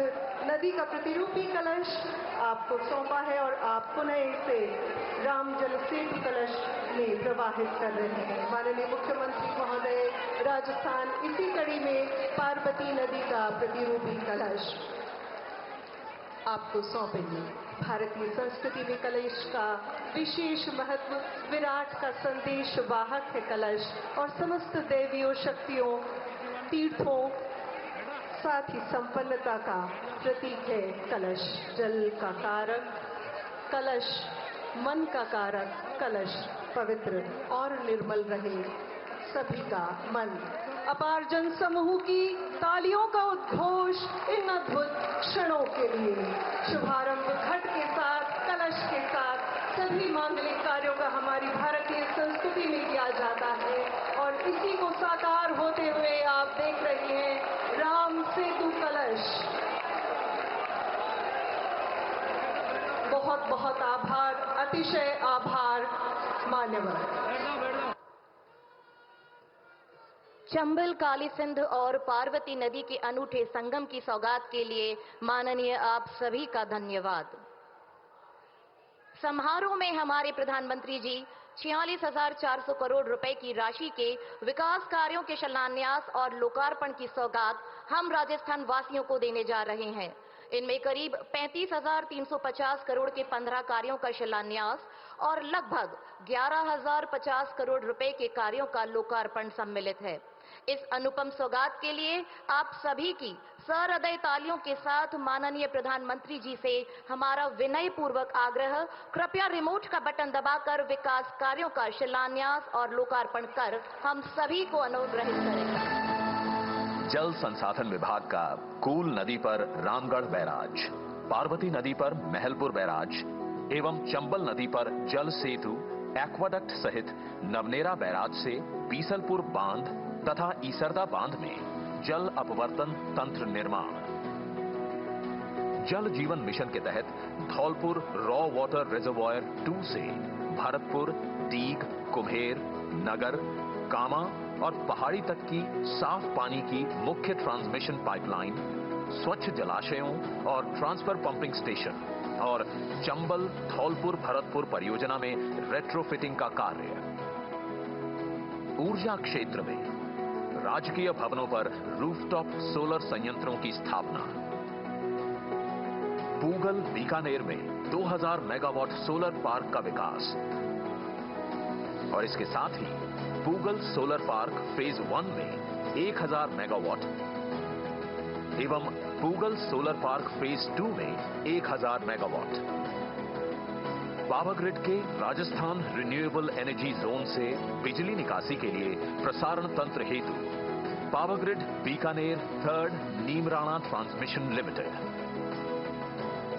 नदी का प्रतिरूपी कलश आपको सौंपा है और आप पुनः इसे राम जल सेतु कलश में प्रवाहित कर रहे हैं। माननीय मुख्यमंत्री महोदय राजस्थान इसी कड़ी में पार्वती नदी का प्रतिरूपी कलश आपको सौंपेंगे। भारतीय संस्कृति में कलश का विशेष महत्व, विराट का संदेश वाहक है कलश और समस्त देवियों, शक्तियों, तीर्थों, साथ ही संपन्नता का प्रतीक है कलश। जल का कारक कलश, मन का कारक कलश, पवित्र और निर्मल रहे सभी का मन। अपार जन समूह की तालियों का उद्घोष इन अद्भुत क्षणों के लिए। शुभारंभ घट के साथ, कलश के साथ सभी मांगलिक कार्यों का हमारी भारतीय संस्कृति में किया जाता है और इसी को साकार होते हुए आप देख रहे हैं राम सेतु कलश। बहुत बहुत आभार, अतिशय आभार मान्यवर। चंबल काली सिंध और पार्वती नदी के अनूठे संगम की सौगात के लिए माननीय आप सभी का धन्यवाद। समारोह में हमारे प्रधानमंत्री जी 46,400 करोड़ रुपए की राशि के विकास कार्यों के शिलान्यास और लोकार्पण की सौगात हम राजस्थान वासियों को देने जा रहे हैं। इनमें करीब 35,350 करोड़ के 15 कार्यों का शिलान्यास और लगभग 11,050 करोड़ रुपए के कार्यों का लोकार्पण सम्मिलित है। इस अनुपम सौगात के लिए आप सभी की सहृदय तालियों के साथ माननीय प्रधानमंत्री जी से हमारा विनय पूर्वक आग्रह, कृपया रिमोट का बटन दबाकर विकास कार्यों का शिलान्यास और लोकार्पण कर हम सभी को अनुग्रहित करें। जल संसाधन विभाग का कूल नदी पर रामगढ़ बैराज, पार्वती नदी पर महलपुर बैराज एवं चंबल नदी पर जल सेतु, एक्वाडक्ट सहित नवनेरा बैराज से बीसलपुर बांध तथा ईसरदा बांध में जल अपवर्तन तंत्र निर्माण। जल जीवन मिशन के तहत धौलपुर रॉ वाटर रिजर्वायर 2 से भरतपुर, डीग, कुम्हेर, नगर, कामा और पहाड़ी तक की साफ पानी की मुख्य ट्रांसमिशन पाइपलाइन, स्वच्छ जलाशयों और ट्रांसफर पंपिंग स्टेशन और चंबल धौलपुर भरतपुर परियोजना में रेट्रोफिटिंग का कार्य। ऊर्जा क्षेत्र में राजकीय भवनों पर रूफटॉप सोलर संयंत्रों की स्थापना। पूगल बीकानेर में 2000 मेगावाट सोलर पार्क का विकास और इसके साथ ही पूगल सोलर पार्क फेज 1 में 1000 मेगावाट एवं पूगल सोलर पार्क फेज 2 में 1000 मेगावाट। पावर ग्रिड के राजस्थान रिन्यूएबल एनर्जी जोन से बिजली निकासी के लिए प्रसारण तंत्र हेतु power grid Bikaner 3rd Neemrana transmission limited,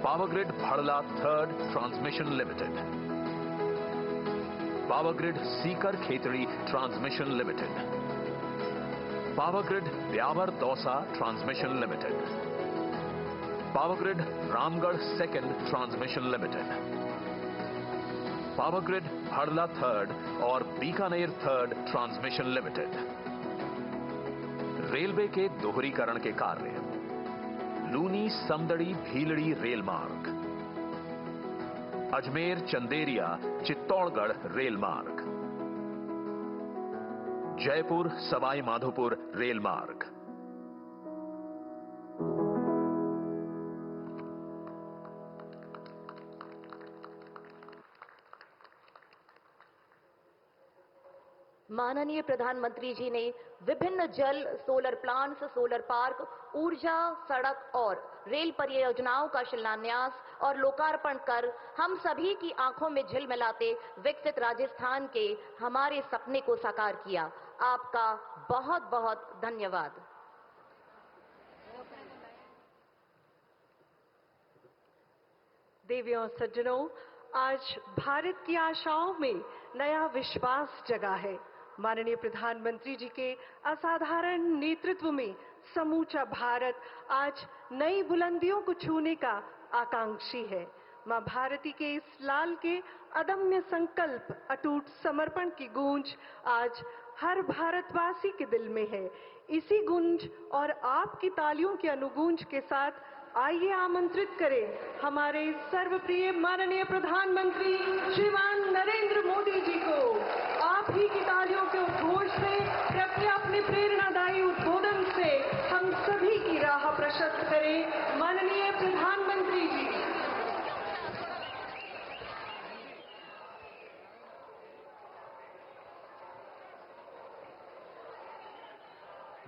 power grid Bhadla 3rd transmission limited, power grid Sikar Khetri transmission limited, power grid Beawar Dausa transmission limited, power grid Ramgarh 2nd transmission limited, power grid Bhadla 3rd और Bikaner 3rd transmission limited. Railway के दोहरीकरण के कार्य, लूनी समदड़ी भीलड़ी रेल मार्ग, Ajmer Chanderiya Chittorgarh rail मार्ग, Jaipur Sawai Madhopur rail मार्ग। माननीय प्रधानमंत्री जी ने विभिन्न जल, सोलर प्लांट्स, सोलर पार्क, ऊर्जा, सड़क और रेल परियोजनाओं का शिलान्यास और लोकार्पण कर हम सभी की आंखों में झिलमिलाते विकसित राजस्थान के हमारे सपने को साकार किया। आपका बहुत बहुत धन्यवाद। देवियों और सज्जनों, आज भारत की आशाओं में नया विश्वास जगा है। माननीय प्रधानमंत्री जी के असाधारण नेतृत्व में समूचा भारत आज नई बुलंदियों को छूने का आकांक्षी है। मां भारती के इस लाल के अदम्य संकल्प, अटूट समर्पण की गूंज आज हर भारतवासी के दिल में है। इसी गूंज और आपकी तालियों की अनुगूंज के साथ आइए आमंत्रित करें हमारे सर्वप्रिय माननीय प्रधानमंत्री श्रीमान नरेंद्र मोदी जी को। आप ही की तालियों के उद्घोष से, कृपया अपने प्रेरणादायी उद्बोधन से हम सभी की राह प्रशस्त करें। माननीय प्रधानमंत्री जी।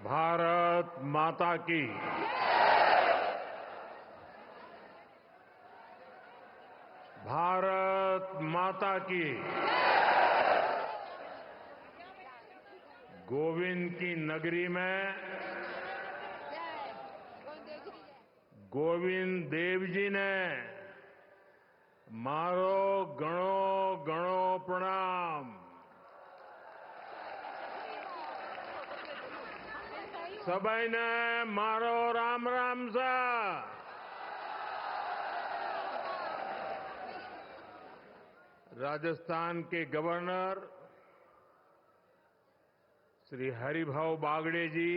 भारत माता की। भारत माता की। गोविंद की नगरी में गोविंद देव जी ने मारो गणो गणो प्रणाम। सभी ने मारो राम राम सा। राजस्थान के गवर्नर श्री हरिभाऊ बागड़े जी,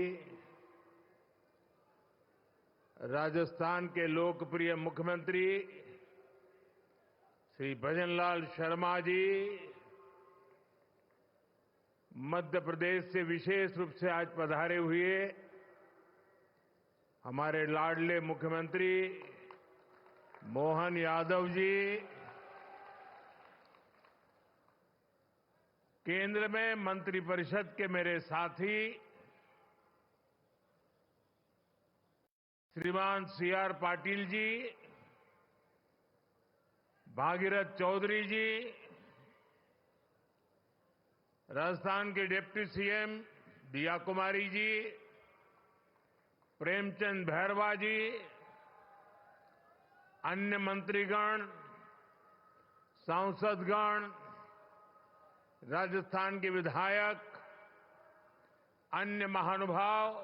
राजस्थान के लोकप्रिय मुख्यमंत्री श्री भजनलाल शर्मा जी, मध्य प्रदेश से विशेष रूप से आज पधारे हुए हमारे लाडले मुख्यमंत्री मोहन यादव जी, केंद्र में मंत्रिपरिषद के मेरे साथी श्रीमान सीआर पाटिल जी, भागीरथ चौधरी जी, राजस्थान के डिप्टी सीएम दिया कुमारी जी, प्रेमचंद भैरवा जी, अन्य मंत्रीगण, सांसदगण, राजस्थान के विधायक, अन्य महानुभाव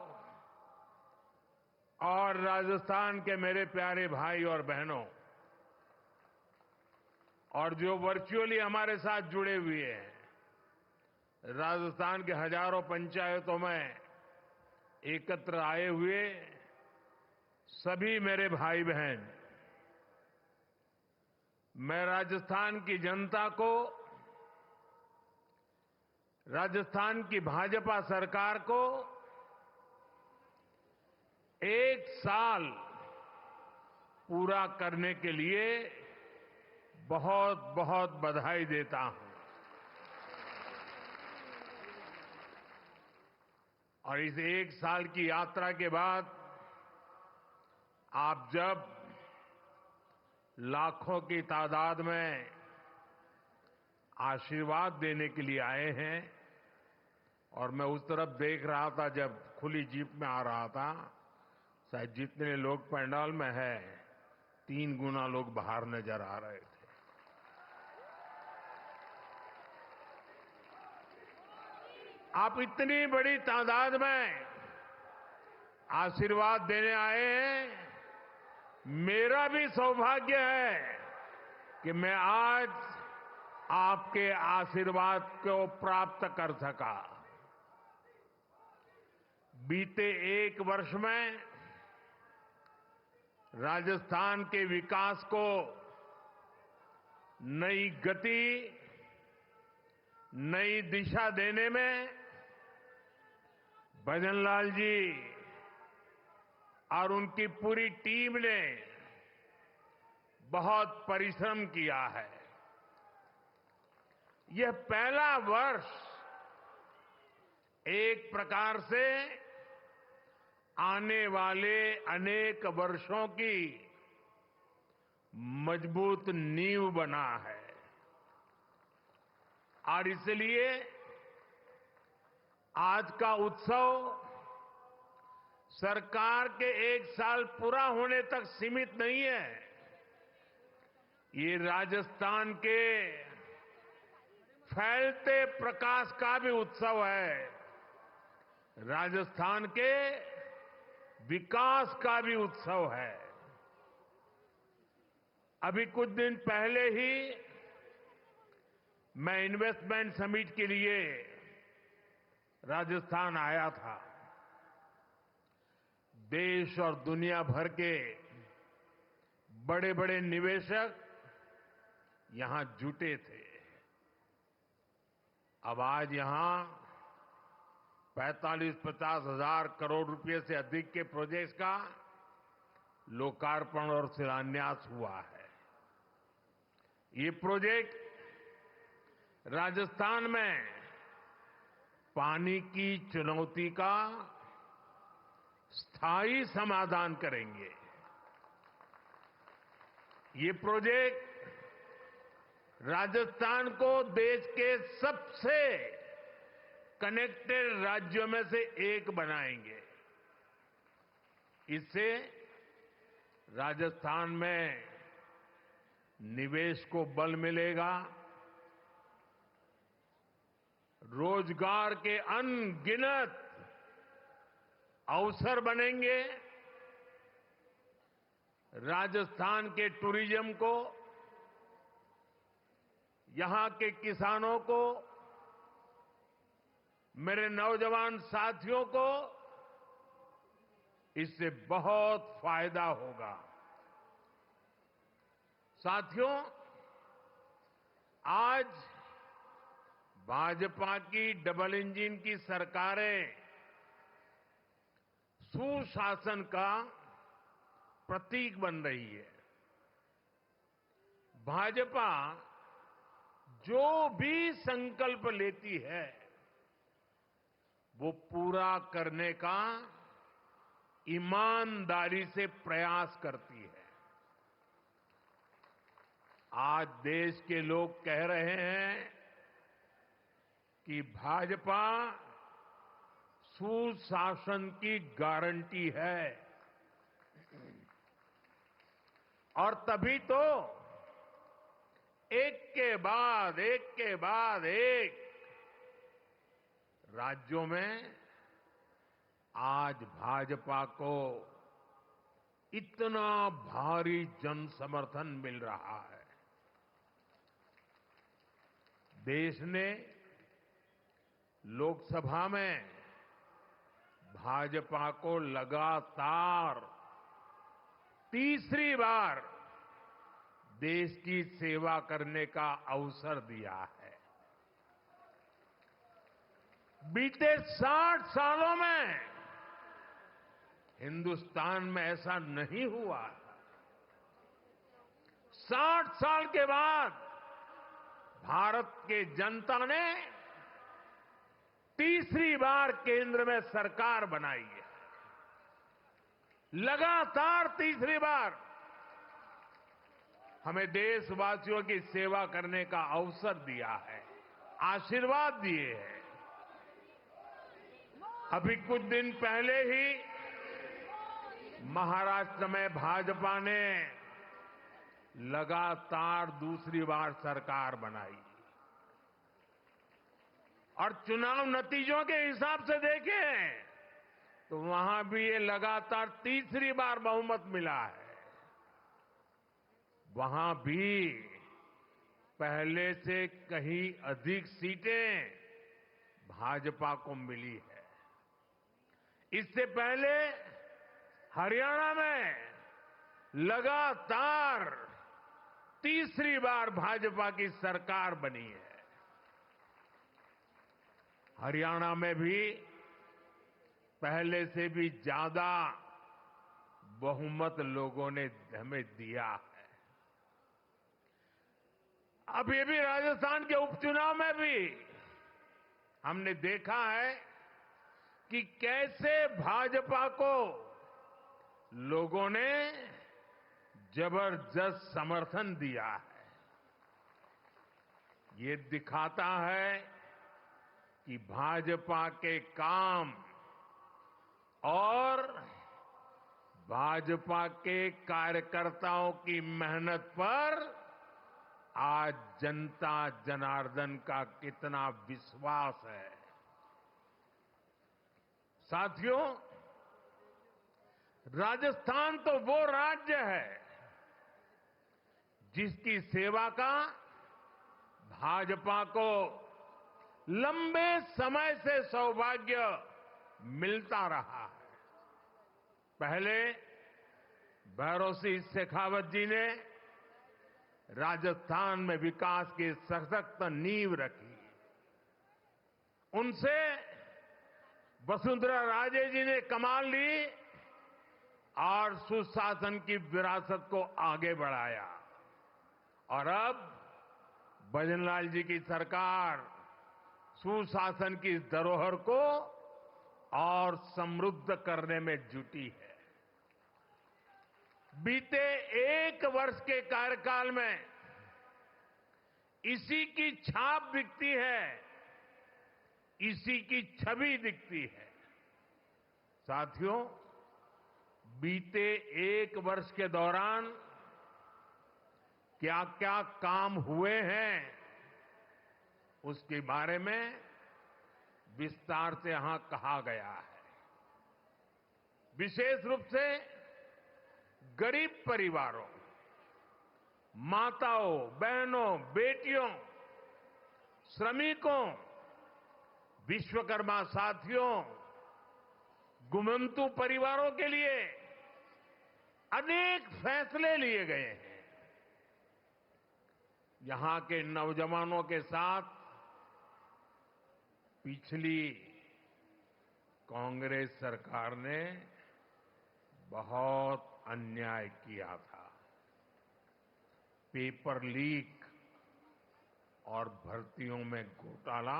और राजस्थान के मेरे प्यारे भाई और बहनों, और जो वर्चुअली हमारे साथ जुड़े हुए हैं, राजस्थान के हजारों पंचायतों में एकत्र आए हुए सभी मेरे भाई बहन, मैं राजस्थान की जनता को, राजस्थान की भाजपा सरकार को 1 साल पूरा करने के लिए बहुत बहुत बधाई देता हूं। और इस 1 साल की यात्रा के बाद आप जब लाखों की तादाद में आशीर्वाद देने के लिए आए हैं, और मैं उस तरफ देख रहा था जब खुली जीप में आ रहा था, शायद जितने लोग पंडाल में हैं 3 गुना लोग बाहर नजर आ रहे थे। आप इतनी बड़ी तादाद में आशीर्वाद देने आए हैं, मेरा भी सौभाग्य है कि मैं आज आपके आशीर्वाद को प्राप्त कर सका। बीते 1 वर्ष में राजस्थान के विकास को नई गति, नई दिशा देने में भजनलाल जी और उनकी पूरी टीम ने बहुत परिश्रम किया है। यह पहला वर्ष एक प्रकार से आने वाले अनेक वर्षों की मजबूत नींव बना है, और इसलिए आज का उत्सव सरकार के 1 साल पूरा होने तक सीमित नहीं है। ये राजस्थान के फैलते प्रकाश का भी उत्सव है, राजस्थान के विकास का भी उत्सव है। अभी कुछ दिन पहले ही मैं इन्वेस्टमेंट समिट के लिए राजस्थान आया था। देश और दुनिया भर के बड़े बड़े निवेशक यहां जुटे थे। अब आज यहां 45-50 हजार करोड़ रुपए से अधिक के प्रोजेक्ट्स का लोकार्पण और शिलान्यास हुआ है। ये प्रोजेक्ट राजस्थान में पानी की चुनौती का स्थायी समाधान करेंगे। ये प्रोजेक्ट राजस्थान को देश के सबसे कनेक्टेड राज्यों में से एक बनाएंगे। इससे राजस्थान में निवेश को बल मिलेगा, रोजगार के अनगिनत अवसर बनेंगे, राजस्थान के टूरिज्म को, यहां के किसानों को मेरे नौजवान साथियों को इससे बहुत फायदा होगा। साथियों, आज भाजपा की डबल इंजन की सरकारें सुशासन का प्रतीक बन रही है। भाजपा जो भी संकल्प लेती है वो पूरा करने का ईमानदारी से प्रयास करती है। आज देश के लोग कह रहे हैं कि भाजपा सुशासन की गारंटी है, और तभी तो एक के बाद एक राज्यों में आज भाजपा को इतना भारी जन समर्थन मिल रहा है। देश ने लोकसभा में भाजपा को लगातार तीसरी बार देश की सेवा करने का अवसर दिया है। बीते 60 सालों में हिंदुस्तान में ऐसा नहीं हुआ। 60 साल के बाद भारत के जनता ने तीसरी बार केंद्र में सरकार बनाई है। लगातार तीसरी बार हमें देशवासियों की सेवा करने का अवसर दिया है, आशीर्वाद दिए हैं। अभी कुछ दिन पहले ही महाराष्ट्र में भाजपा ने लगातार दूसरी बार सरकार बनाई, और चुनाव नतीजों के हिसाब से देखें तो वहां भी ये लगातार तीसरी बार बहुमत मिला है। वहां भी पहले से कहीं अधिक सीटें भाजपा को मिली है। इससे पहले हरियाणा में लगातार तीसरी बार भाजपा की सरकार बनी है। हरियाणा में भी पहले से भी ज्यादा बहुमत लोगों ने हमें दिया है। अब ये भी राजस्थान के उपचुनाव में भी हमने देखा है कि कैसे भाजपा को लोगों ने जबरदस्त समर्थन दिया है। ये दिखाता है कि भाजपा के काम और भाजपा के कार्यकर्ताओं की मेहनत पर आज जनता जनार्दन का कितना विश्वास है। साथियों, राजस्थान तो वो राज्य है जिसकी सेवा का भाजपा को लंबे समय से सौभाग्य मिलता रहा है। पहले भैरों सिंह शेखावत जी ने राजस्थान में विकास की सशक्त नींव रखी। उनसे वसुंधरा राजे जी ने कमान ली और सुशासन की विरासत को आगे बढ़ाया, और अब भजनलाल जी की सरकार सुशासन की इस धरोहर को और समृद्ध करने में जुटी है। बीते 1 वर्ष के कार्यकाल में इसी की छाप दिखती है, इसी की छवि दिखती है। साथियों, बीते 1 वर्ष के दौरान क्या क्या काम हुए हैं उसके बारे में विस्तार से यहां कहा गया है। विशेष रूप से गरीब परिवारों, माताओं, बहनों, बेटियों, श्रमिकों, विश्वकर्मा साथियों, गुमंतु परिवारों के लिए अनेक फैसले लिए गए हैं। यहां के नौजवानों के साथ पिछली कांग्रेस सरकार ने बहुत अन्याय किया था। पेपर लीक और भर्तियों में घोटाला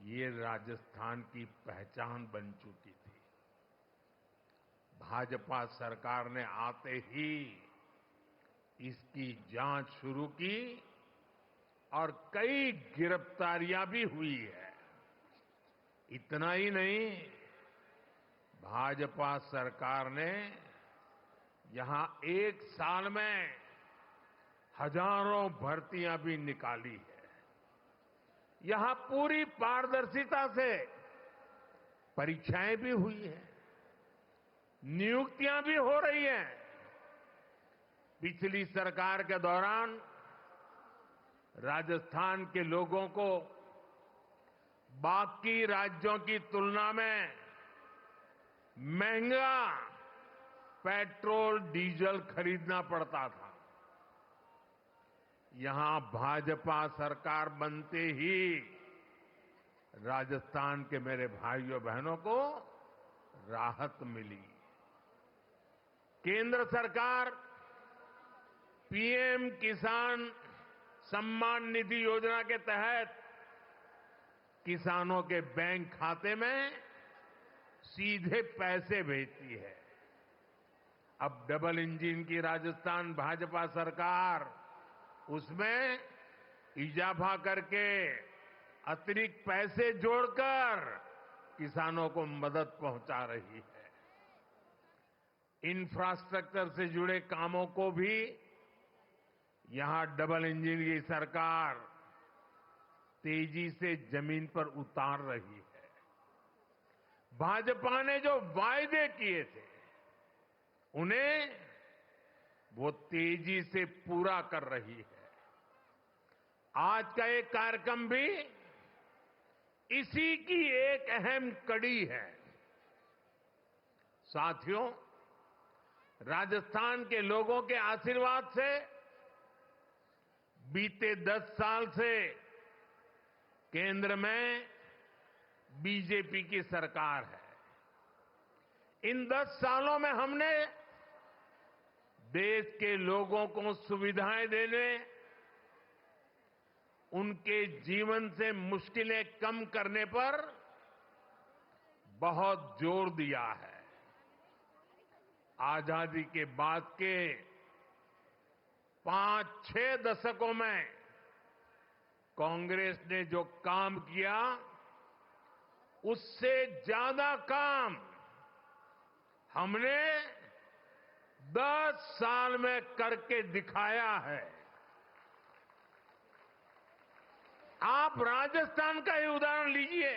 ये राजस्थान की पहचान बन चुकी थी। भाजपा सरकार ने आते ही इसकी जांच शुरू की और कई गिरफ्तारियां भी हुई है। इतना ही नहीं, भाजपा सरकार ने यहां एक साल में हजारों भर्तियां भी निकाली है। यहां पूरी पारदर्शिता से परीक्षाएं भी हुई हैं, नियुक्तियां भी हो रही हैं। पिछली सरकार के दौरान राजस्थान के लोगों को बाकी राज्यों की तुलना में महंगा पेट्रोल डीजल खरीदना पड़ता था। यहां भाजपा सरकार बनते ही राजस्थान के मेरे भाइयों बहनों को राहत मिली। केंद्र सरकार पीएम किसान सम्मान निधि योजना के तहत किसानों के बैंक खाते में सीधे पैसे भेजती है। अब डबल इंजन की राजस्थान भाजपा सरकार उसमें इजाफा करके अतिरिक्त पैसे जोड़कर किसानों को मदद पहुंचा रही है। इंफ्रास्ट्रक्चर से जुड़े कामों को भी यहां डबल इंजन की सरकार तेजी से जमीन पर उतार रही है। भाजपा ने जो वायदे किए थे उन्हें वो तेजी से पूरा कर रही है। आज का एक कार्यक्रम भी इसी की एक अहम कड़ी है। साथियों, राजस्थान के लोगों के आशीर्वाद से बीते 10 साल से केंद्र में बीजेपी की सरकार है। इन 10 सालों में हमने देश के लोगों को सुविधाएं देने, उनके जीवन से मुश्किलें कम करने पर बहुत जोर दिया है। आजादी के बाद के 5-6 दशकों में कांग्रेस ने जो काम किया उससे ज्यादा काम हमने 10 साल में करके दिखाया है। आप राजस्थान का ही उदाहरण लीजिए।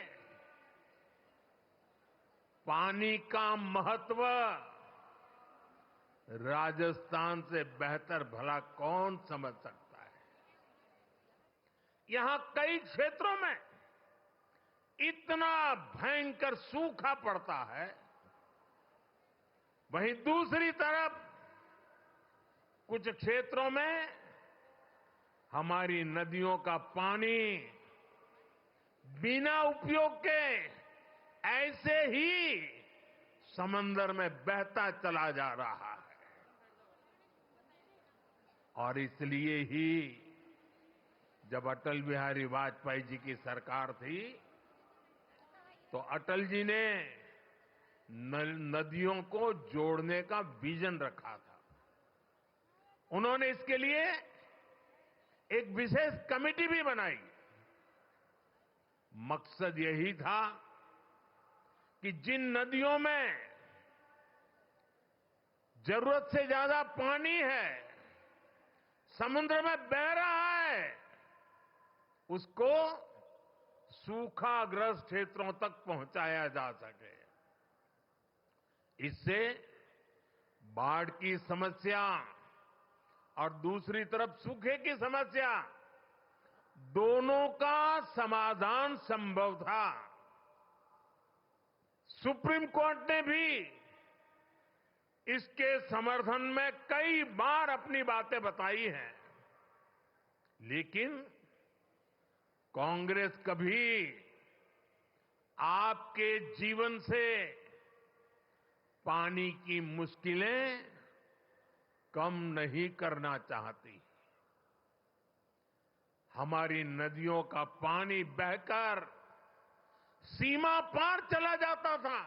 पानी का महत्व राजस्थान से बेहतर भला कौन समझ सकता है। यहां कई क्षेत्रों में इतना भयंकर सूखा पड़ता है, वहीं दूसरी तरफ कुछ क्षेत्रों में हमारी नदियों का पानी बिना उपयोग के ऐसे ही समंदर में बहता चला जा रहा है। और इसलिए ही जब अटल बिहारी वाजपेयी जी की सरकार थी तो अटल जी ने नदियों को जोड़ने का विजन रखा था। उन्होंने इसके लिए एक विशेष कमेटी भी बनाई। मकसद यही था कि जिन नदियों में जरूरत से ज्यादा पानी है, समुद्र में बह रहा है, उसको सूखाग्रस्त क्षेत्रों तक पहुंचाया जा सके। इससे बाढ़ की समस्या और दूसरी तरफ सूखे की समस्या दोनों का समाधान संभव था। सुप्रीम कोर्ट ने भी इसके समर्थन में कई बार अपनी बातें बताई हैं, लेकिन कांग्रेस कभी आपके जीवन से पानी की मुश्किलें कम नहीं करना चाहती। हमारी नदियों का पानी बहकर सीमा पार चला जाता था,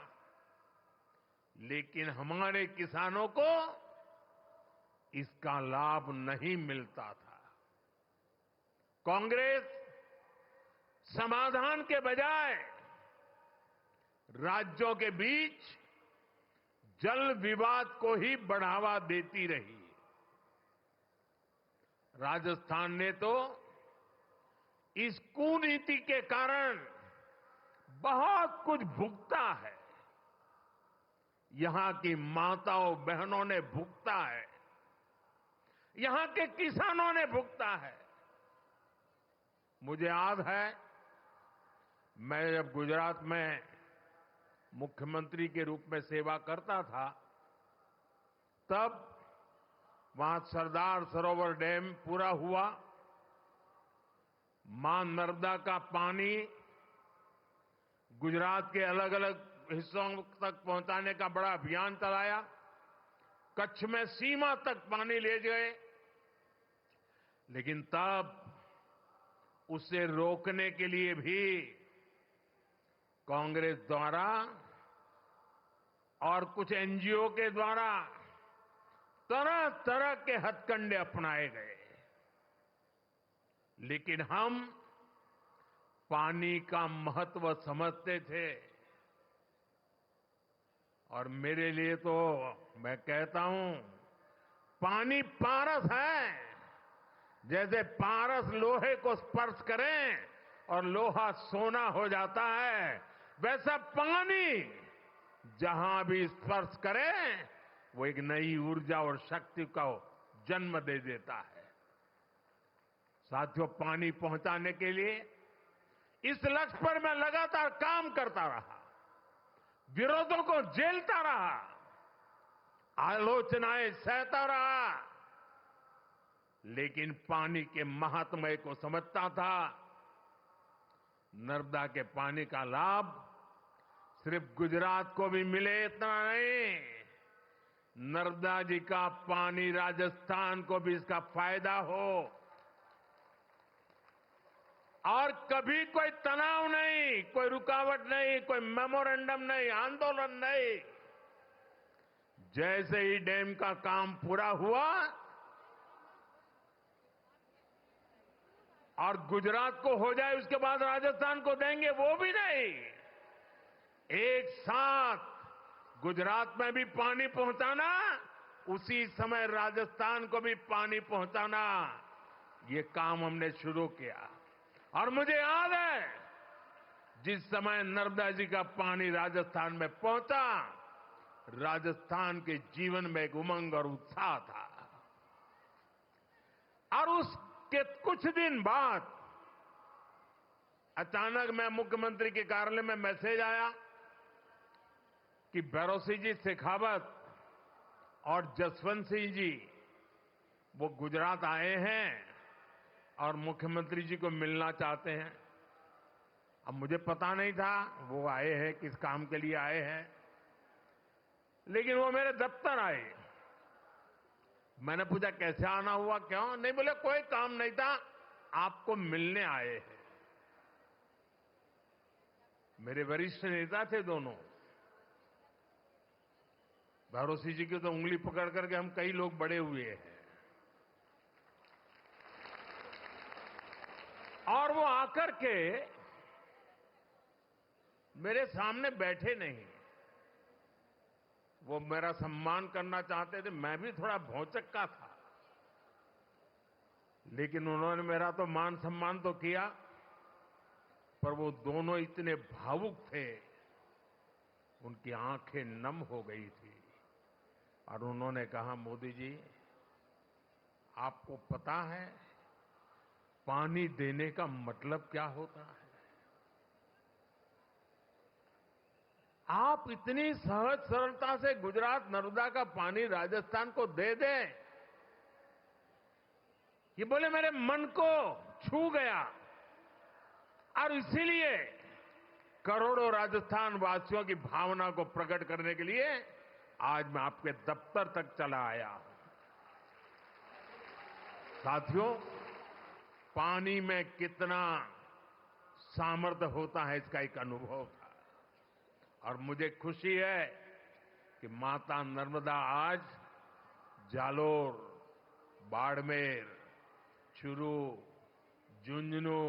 लेकिन हमारे किसानों को इसका लाभ नहीं मिलता था। कांग्रेस समाधान के बजाय राज्यों के बीच जल विवाद को ही बढ़ावा देती रही। राजस्थान ने तो इस कुनीति के कारण बहुत कुछ भुगता है। यहां की माताओं बहनों ने भुगता है, यहां के किसानों ने भुगता है। मुझे याद है, मैं जब गुजरात में मुख्यमंत्री के रूप में सेवा करता था, तब वहां सरदार सरोवर डैम पूरा हुआ। मां नर्मदा का पानी गुजरात के अलग अलग हिस्सों तक पहुंचाने का बड़ा अभियान चलाया। कच्छ में सीमा तक पानी ले गए, लेकिन तब उसे रोकने के लिए भी कांग्रेस द्वारा और कुछ एनजीओ के द्वारा तरह तरह के हथकंडे अपनाए गए। लेकिन हम पानी का महत्व समझते थे, और मेरे लिए तो मैं कहता हूं, पानी पारस है। जैसे पारस लोहे को स्पर्श करें और लोहा सोना हो जाता है, वैसा पानी जहां भी स्पर्श करे वो एक नई ऊर्जा और शक्ति को जन्म दे देता है। साथियों, पानी पहुंचाने के लिए इस लक्ष्य पर मैं लगातार काम करता रहा, विरोधों को झेलता रहा, आलोचनाएं सहता रहा, लेकिन पानी के महात्म्य को समझता था। नर्मदा के पानी का लाभ सिर्फ गुजरात को भी मिले इतना नहीं, नर्मदा जी का पानी राजस्थान को भी इसका फायदा हो। और कभी कोई तनाव नहीं, कोई रुकावट नहीं, कोई मेमोरेंडम नहीं, आंदोलन नहीं। जैसे ही डैम का काम पूरा हुआ और गुजरात को हो जाए उसके बाद राजस्थान को देंगे, वो भी नहीं। एक साथ गुजरात में भी पानी पहुंचाना, उसी समय राजस्थान को भी पानी पहुंचाना, ये काम हमने शुरू किया। और मुझे याद है, जिस समय नर्मदा जी का पानी राजस्थान में पहुंचा, राजस्थान के जीवन में एक उमंग और उत्साह था। और उसके कुछ दिन बाद अचानक मैं मुख्यमंत्री के कार्यालय में मैसेज आया कि भैरों जी शेखावत और जसवंत सिंह जी वो गुजरात आए हैं और मुख्यमंत्री जी को मिलना चाहते हैं। अब मुझे पता नहीं था वो आए हैं, किस काम के लिए आए हैं, लेकिन वो मेरे दफ्तर आए। मैंने पूछा कैसे आना हुआ, क्यों? नहीं, बोले कोई काम नहीं था, आपको मिलने आए हैं। मेरे वरिष्ठ नेता थे दोनों। भैरों जी की तो उंगली पकड़ करके हम कई लोग बड़े हुए हैं। और वो आकर के मेरे सामने बैठे नहीं, वो मेरा सम्मान करना चाहते थे। मैं भी थोड़ा भौचक्का था, लेकिन उन्होंने मेरा तो मान सम्मान तो किया, पर वो दोनों इतने भावुक थे, उनकी आंखें नम हो गई थी। और उन्होंने कहा, मोदी जी, आपको पता है पानी देने का मतलब क्या होता है। आप इतनी सहज सरलता से गुजरात नर्मदा का पानी राजस्थान को दे दें, ये बोले मेरे मन को छू गया। और इसीलिए करोड़ों राजस्थान वासियों की भावना को प्रकट करने के लिए आज मैं आपके दफ्तर तक चला आया हूं। साथियों, पानी में कितना सामर्थ्य होता है इसका एक अनुभव था और मुझे खुशी है कि माता नर्मदा आज जालोर, बाड़मेर, चूरू, झुंझुनू,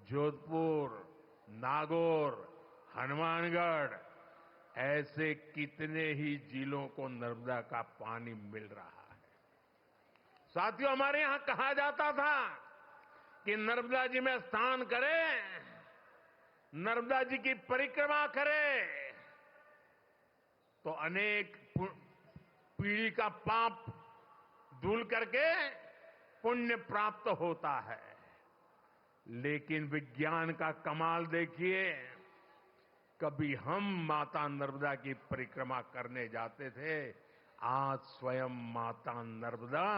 जोधपुर, नागौर, हनुमानगढ़ ऐसे कितने ही जिलों को नर्मदा का पानी मिल रहा है। साथियों, हमारे यहां कहा जाता था कि नर्मदा जी में स्नान करें, नर्मदा जी की परिक्रमा करें तो अनेक पीढ़ी का पाप धुल करके पुण्य प्राप्त होता है। लेकिन विज्ञान का कमाल देखिए, कभी हम माता नर्मदा की परिक्रमा करने जाते थे, आज स्वयं माता नर्मदा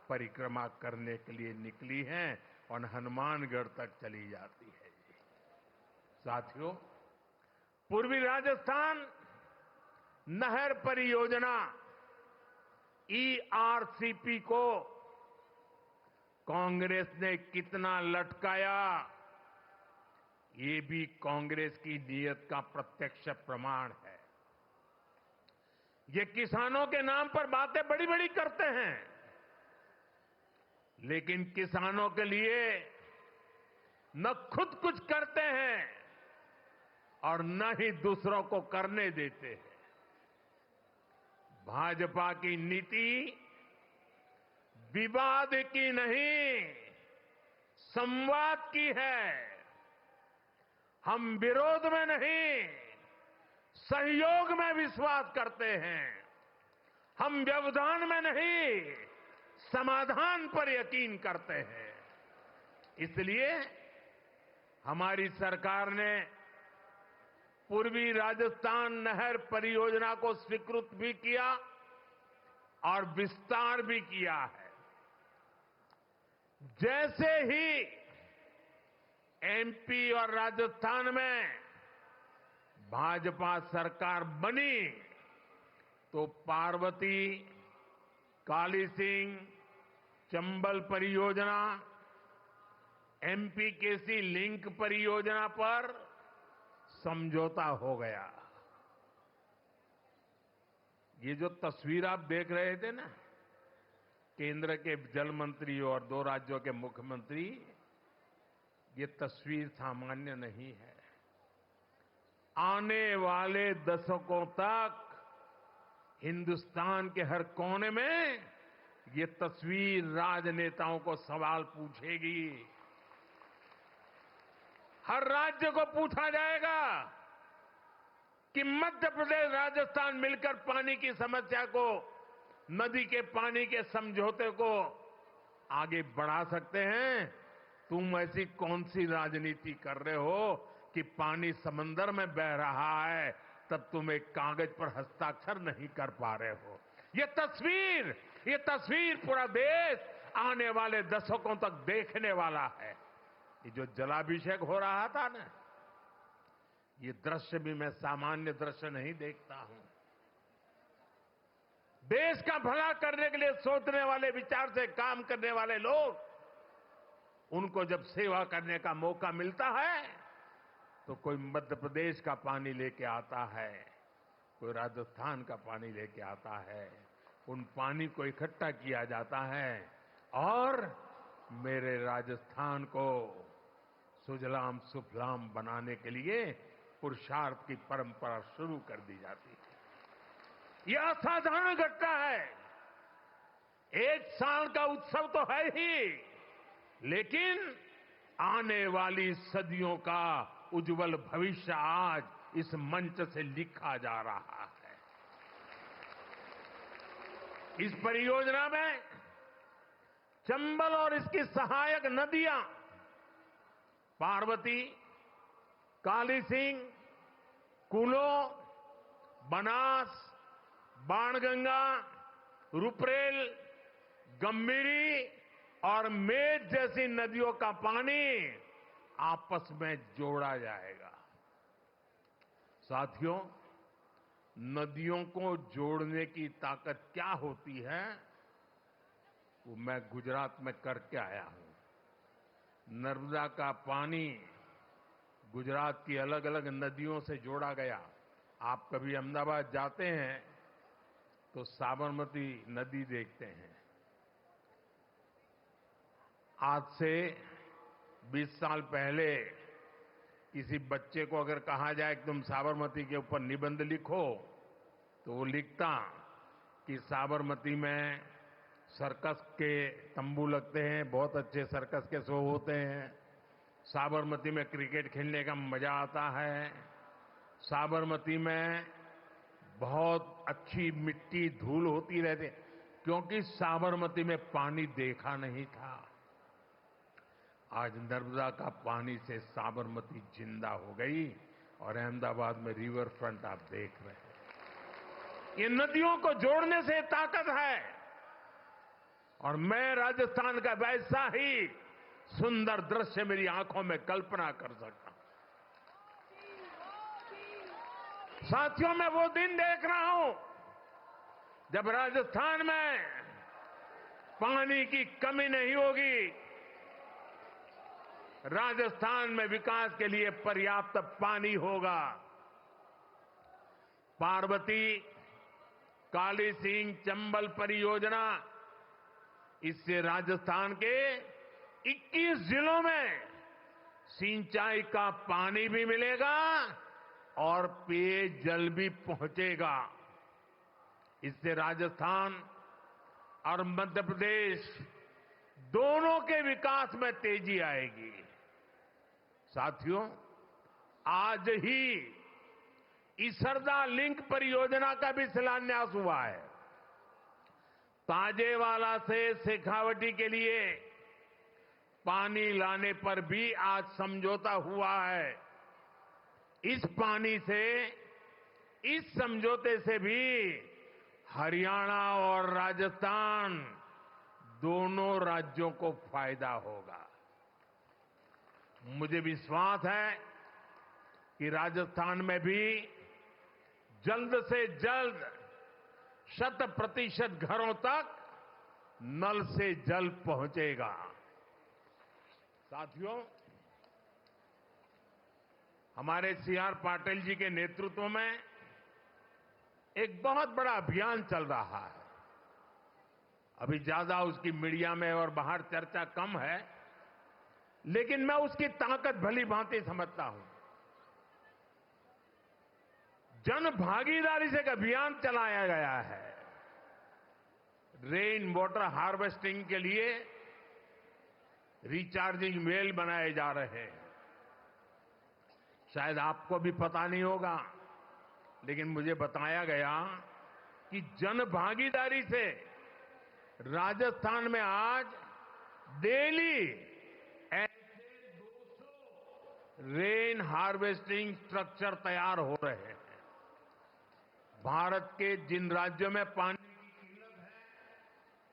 परिक्रमा करने के लिए निकली हैं और हनुमानगढ़ तक चली जाती है। साथियों, पूर्वी राजस्थान नहर परियोजना ERCP को कांग्रेस ने कितना लटकाया, ये भी कांग्रेस की नीयत का प्रत्यक्ष प्रमाण है। ये किसानों के नाम पर बातें बड़ी बड़ी करते हैं, लेकिन किसानों के लिए न खुद कुछ करते हैं और न ही दूसरों को करने देते हैं। भाजपा की नीति विवाद की नहीं, संवाद की है। हम विरोध में नहीं, सहयोग में विश्वास करते हैं। हम व्यवधान में नहीं, समाधान पर यकीन करते हैं। इसलिए हमारी सरकार ने पूर्वी राजस्थान नहर परियोजना को स्वीकृत भी किया और विस्तार भी किया है। जैसे ही MP और राजस्थान में भाजपा सरकार बनी तो पार्वती, काली सिंह, चंबल परियोजना, MPKC लिंक परियोजना पर समझौता हो गया। ये जो तस्वीर आप देख रहे थे ना, केंद्र के जल मंत्री और 2 राज्यों के मुख्यमंत्री, ये तस्वीर सामान्य नहीं है। आने वाले दशकों तक हिंदुस्तान के हर कोने में ये तस्वीर राजनेताओं को सवाल पूछेगी। हर राज्य को पूछा जाएगा कि मध्य प्रदेश, राजस्थान मिलकर पानी की समस्या को, नदी के पानी के समझौते को आगे बढ़ा सकते हैं। तुम ऐसी कौन सी राजनीति कर रहे हो कि पानी समंदर में बह रहा है, तब तुम एक कागज पर हस्ताक्षर नहीं कर पा रहे हो। ये तस्वीर पूरा देश आने वाले दशकों तक देखने वाला है। ये जो जलाभिषेक हो रहा था ना, ये दृश्य भी मैं सामान्य दृश्य नहीं देखता हूं। देश का भला करने के लिए सोचने वाले, विचार से काम करने वाले लोग, उनको जब सेवा करने का मौका मिलता है तो कोई मध्य प्रदेश का पानी लेके आता है, कोई राजस्थान का पानी लेके आता है। उन पानी को इकट्ठा किया जाता है और मेरे राजस्थान को सुजलाम सुफलाम बनाने के लिए पुरुषार्थ की परंपरा शुरू कर दी जाती है। यह असाधारण घटना है। एक साल का उत्सव तो है ही, लेकिन आने वाली सदियों का उज्जवल भविष्य आज इस मंच से लिखा जा रहा है। इस परियोजना में चंबल और इसकी सहायक नदियां पार्वती, काली सिंह, कुलो, बनास, बाणगंगा, रुपरेल, गंभीरी और मेज जैसी नदियों का पानी आपस में जोड़ा जाएगा। साथियों, नदियों को जोड़ने की ताकत क्या होती है, वो मैं गुजरात में करके आया हूं। नर्मदा का पानी गुजरात की अलग अलग नदियों से जोड़ा गया। आप कभी अहमदाबाद जाते हैं तो साबरमती नदी देखते हैं। आज से 20 साल पहले किसी बच्चे को अगर कहा जाए कि तुम साबरमती के ऊपर निबंध लिखो, तो वो लिखता कि साबरमती में सर्कस के तंबू लगते हैं, बहुत अच्छे सर्कस के शो होते हैं, साबरमती में क्रिकेट खेलने का मजा आता है, साबरमती में बहुत अच्छी मिट्टी धूल होती रहती, क्योंकि साबरमती में पानी देखा नहीं था। आज नर्मदा का पानी से साबरमती जिंदा हो गई और अहमदाबाद में रिवर फ्रंट आप देख रहे हैं। ये नदियों को जोड़ने से ताकत है और मैं राजस्थान का वैसा ही सुंदर दृश्य मेरी आंखों में कल्पना कर सकता हूं। साथियों, मैं वो दिन देख रहा हूं जब राजस्थान में पानी की कमी नहीं होगी, राजस्थान में विकास के लिए पर्याप्त पानी होगा। पार्वती, काली सिंह, चंबल परियोजना, इससे राजस्थान के 21 जिलों में सिंचाई का पानी भी मिलेगा और पेयजल भी पहुंचेगा। इससे राजस्थान और मध्य प्रदेश दोनों के विकास में तेजी आएगी। साथियों, आज ही इसरदा लिंक परियोजना का भी शिलान्यास हुआ है। ताजेवाला से शेखावटी के लिए पानी लाने पर भी आज समझौता हुआ है। इस पानी से, इस समझौते से भी हरियाणा और राजस्थान दोनों राज्यों को फायदा होगा। मुझे विश्वास है कि राजस्थान में भी जल्द से जल्द 100% घरों तक नल से जल पहुंचेगा। साथियों, हमारे सीआर पाटिल जी के नेतृत्व में एक बहुत बड़ा अभियान चल रहा है। अभी ज्यादा उसकी मीडिया में और बाहर चर्चा कम है, लेकिन मैं उसकी ताकत भली भांति समझता हूं। जन भागीदारी से एक अभियान चलाया गया है। रेन वाटर हार्वेस्टिंग के लिए रिचार्जिंग वेल बनाए जा रहे हैं। शायद आपको भी पता नहीं होगा, लेकिन मुझे बताया गया कि जन भागीदारी से राजस्थान में आज डेली ऐसे 200 रेन हार्वेस्टिंग स्ट्रक्चर तैयार हो रहे हैं। भारत के जिन राज्यों में पानी की किल्लत है,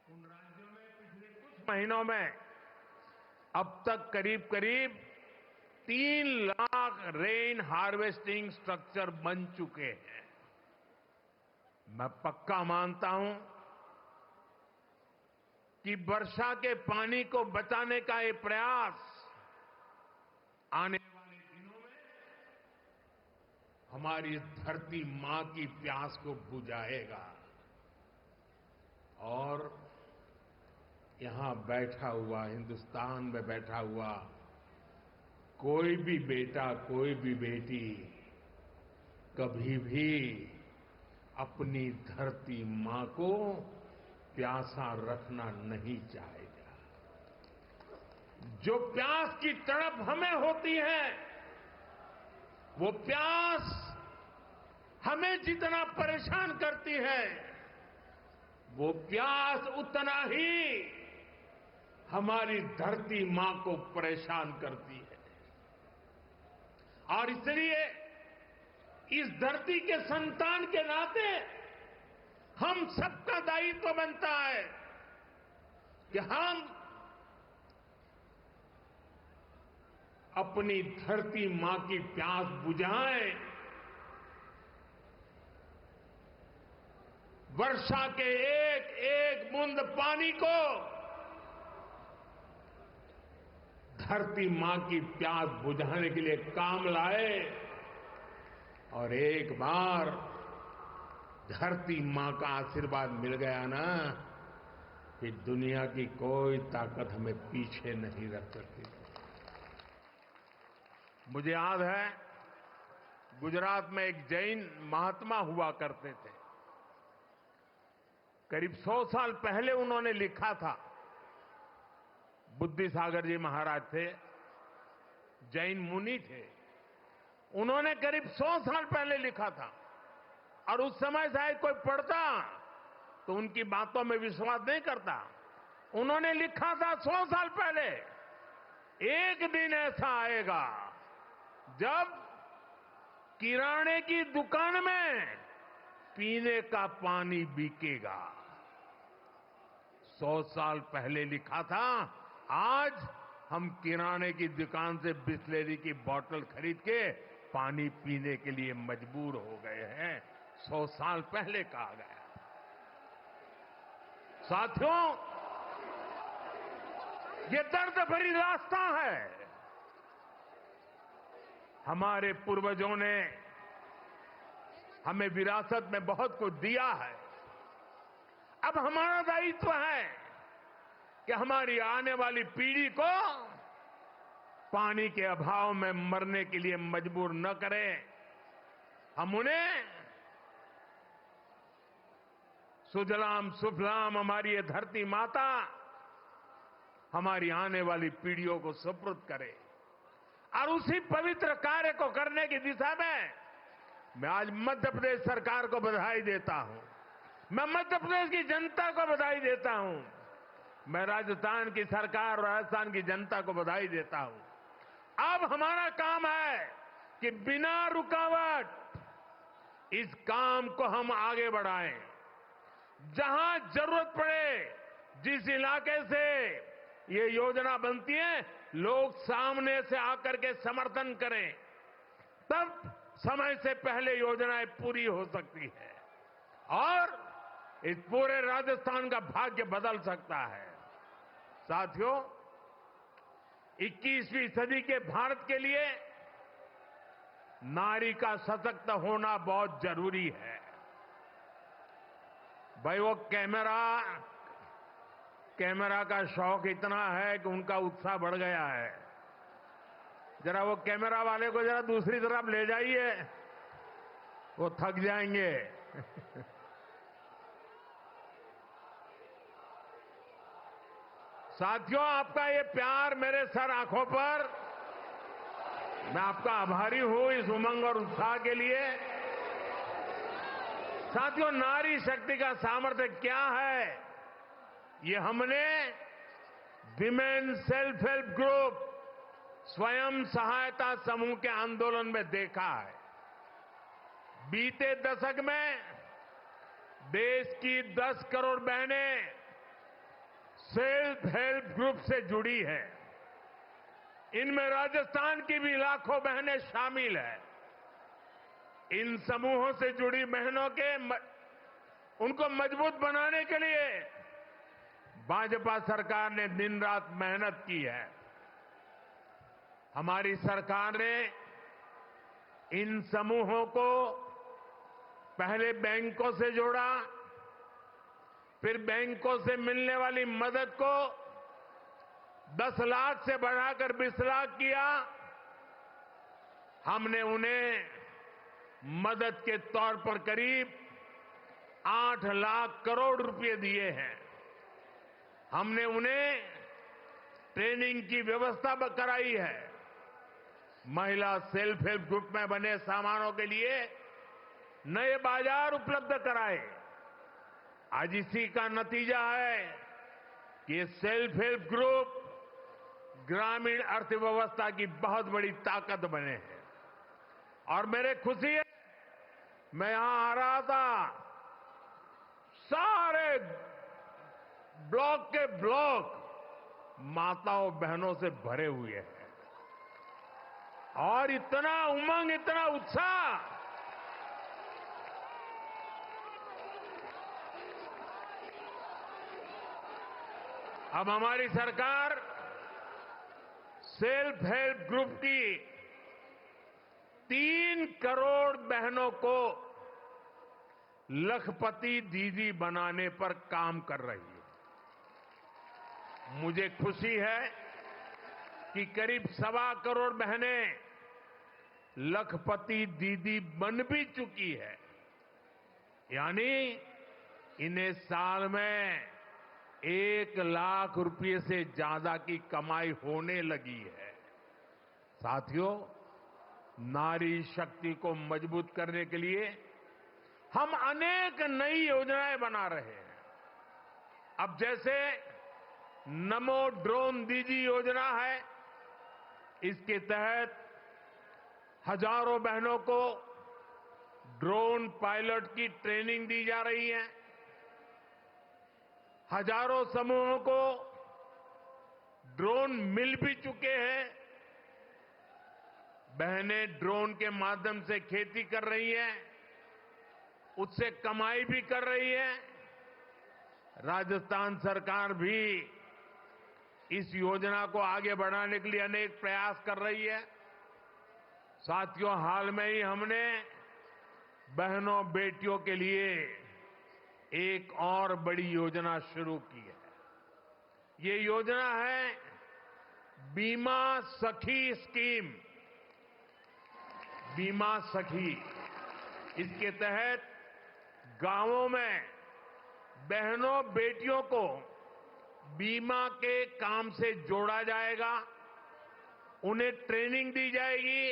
उन राज्यों में पिछले कुछ महीनों में अब तक करीब 3 लाख रेन हार्वेस्टिंग स्ट्रक्चर बन चुके हैं। मैं पक्का मानता हूं कि वर्षा के पानी को बचाने का ये प्रयास आने वाले दिनों में हमारी इस धरती मां की प्यास को बुझाएगा। और यहां बैठा हुआ, हिंदुस्तान में बैठा हुआ कोई भी बेटा, कोई भी बेटी कभी भी अपनी धरती मां को प्यासा रखना नहीं चाहेगा। जो प्यास की तड़प हमें होती है, वो प्यास हमें जितना परेशान करती है, वो प्यास उतना ही हमारी धरती मां को परेशान करती है। और इसलिए इस धरती के संतान के नाते हम सबका दायित्व बनता है कि हम अपनी धरती मां की प्यास बुझाएं, वर्षा के एक एक बूंद पानी को धरती मां की प्यास बुझाने के लिए काम लाए और एक बार धरती मां का आशीर्वाद मिल गया ना कि दुनिया की कोई ताकत हमें पीछे नहीं रख सकती। मुझे याद है गुजरात में एक जैन महात्मा हुआ करते थे। करीब 100 साल पहले उन्होंने लिखा था। बुद्धि सागर जी महाराज थे, जैन मुनि थे। उन्होंने करीब 100 साल पहले लिखा था और उस समय शायद कोई पढ़ता तो उनकी बातों में विश्वास नहीं करता। उन्होंने लिखा था 100 साल पहले, एक दिन ऐसा आएगा जब किराने की दुकान में पीने का पानी बिकेगा। 100 साल पहले लिखा था, आज हम किराने की दुकान से बिस्लेरी की बोतल खरीद के पानी पीने के लिए मजबूर हो गए हैं। 100 साल पहले कहा गया। साथियों, ये दर्द भरी रास्ता है। हमारे पूर्वजों ने हमें विरासत में बहुत कुछ दिया है। अब हमारा दायित्व है कि हमारी आने वाली पीढ़ी को पानी के अभाव में मरने के लिए मजबूर न करें। हम उन्हें सुजलाम सुफलाम हमारी ये धरती माता हमारी आने वाली पीढ़ियों को सुपुर्द करे। और उसी पवित्र कार्य को करने की दिशा में मैं आज मध्य प्रदेश सरकार को बधाई देता हूं। मैं मध्य प्रदेश की जनता को बधाई देता हूं। मैं राजस्थान की सरकार और राजस्थान की जनता को बधाई देता हूं। अब हमारा काम है कि बिना रुकावट इस काम को हम आगे बढ़ाएं। जहां जरूरत पड़े, जिस इलाके से ये योजना बनती है, लोग सामने से आकर के समर्थन करें, तब समय से पहले योजनाएं पूरी हो सकती है और इस पूरे राजस्थान का भाग्य बदल सकता है। साथियों, 21वीं सदी के भारत के लिए नारी का सशक्त होना बहुत जरूरी है। भाई, वो कैमरा का शौक इतना है कि उनका उत्साह बढ़ गया है। जरा वो कैमरा वाले को जरा दूसरी तरफ ले जाइए, वो थक जाएंगे। साथियों, आपका ये प्यार मेरे सर आंखों पर, मैं आपका आभारी हूं इस उमंग और उत्साह के लिए। साथियों, नारी शक्ति का सामर्थ्य क्या है, ये हमने विमेन सेल्फ हेल्प ग्रुप, स्वयं सहायता समूह के आंदोलन में देखा है। बीते दशक में देश की 10 करोड़ बहनें सेल्फ हेल्प ग्रुप से जुड़ी है। इनमें राजस्थान की भी लाखों बहनें शामिल हैं। इन समूहों से जुड़ी बहनों के उनको मजबूत बनाने के लिए भाजपा सरकार ने दिन रात मेहनत की है। हमारी सरकार ने इन समूहों को पहले बैंकों से जोड़ा, फिर बैंकों से मिलने वाली मदद को 10 लाख से बढ़ाकर 20 लाख किया। हमने उन्हें मदद के तौर पर करीब 8 लाख करोड़ रुपए दिए हैं। हमने उन्हें ट्रेनिंग की व्यवस्था कराई है। महिला सेल्फ हेल्प ग्रुप में बने सामानों के लिए नए बाजार उपलब्ध कराए। आज इसी का नतीजा है कि ये सेल्फ हेल्प ग्रुप ग्रामीण अर्थव्यवस्था की बहुत बड़ी ताकत बने हैं। और मेरे खुशी है, मैं यहां आ रहा था, सारे ब्लॉक के ब्लॉक माताओं बहनों से भरे हुए हैं और इतना उमंग, इतना उत्साह। अब हमारी सरकार सेल्फ हेल्प ग्रुप की 3 करोड़ बहनों को लखपति दीदी बनाने पर काम कर रही है। मुझे खुशी है कि करीब 1.25 करोड़ बहनें लखपति दीदी बन भी चुकी है, यानी इन्हें साल में 1 लाख रुपए से ज्यादा की कमाई होने लगी है। साथियों, नारी शक्ति को मजबूत करने के लिए हम अनेक नई योजनाएं बना रहे हैं। अब जैसे नमो ड्रोन दीदी योजना है, इसके तहत हजारों बहनों को ड्रोन पायलट की ट्रेनिंग दी जा रही है। हजारों समूहों को ड्रोन मिल भी चुके हैं। बहनें ड्रोन के माध्यम से खेती कर रही हैं, उससे कमाई भी कर रही है। राजस्थान सरकार भी इस योजना को आगे बढ़ाने के लिए अनेक प्रयास कर रही है। साथियों, हाल में ही हमने बहनों बेटियों के लिए एक और बड़ी योजना शुरू की है। ये योजना है बीमा सखी स्कीम। बीमा सखी, इसके तहत गांवों में बहनों बेटियों को बीमा के काम से जोड़ा जाएगा, उन्हें ट्रेनिंग दी जाएगी।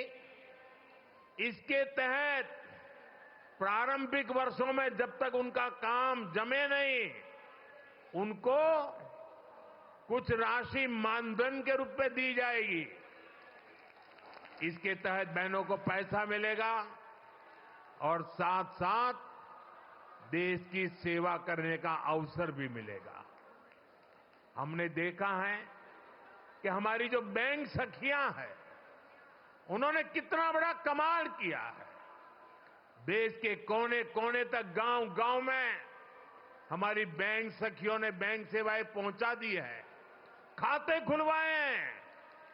इसके तहत प्रारंभिक वर्षों में जब तक उनका काम जमे नहीं, उनको कुछ राशि मानधन के रूप में दी जाएगी। इसके तहत बहनों को पैसा मिलेगा और साथ साथ देश की सेवा करने का अवसर भी मिलेगा। हमने देखा है कि हमारी जो बैंक सखियां हैं, उन्होंने कितना बड़ा कमाल किया है। देश के कोने कोने तक, गांव गांव में हमारी बैंक सखियों ने बैंक सेवाएं पहुंचा दी है, खाते खुलवाए हैं,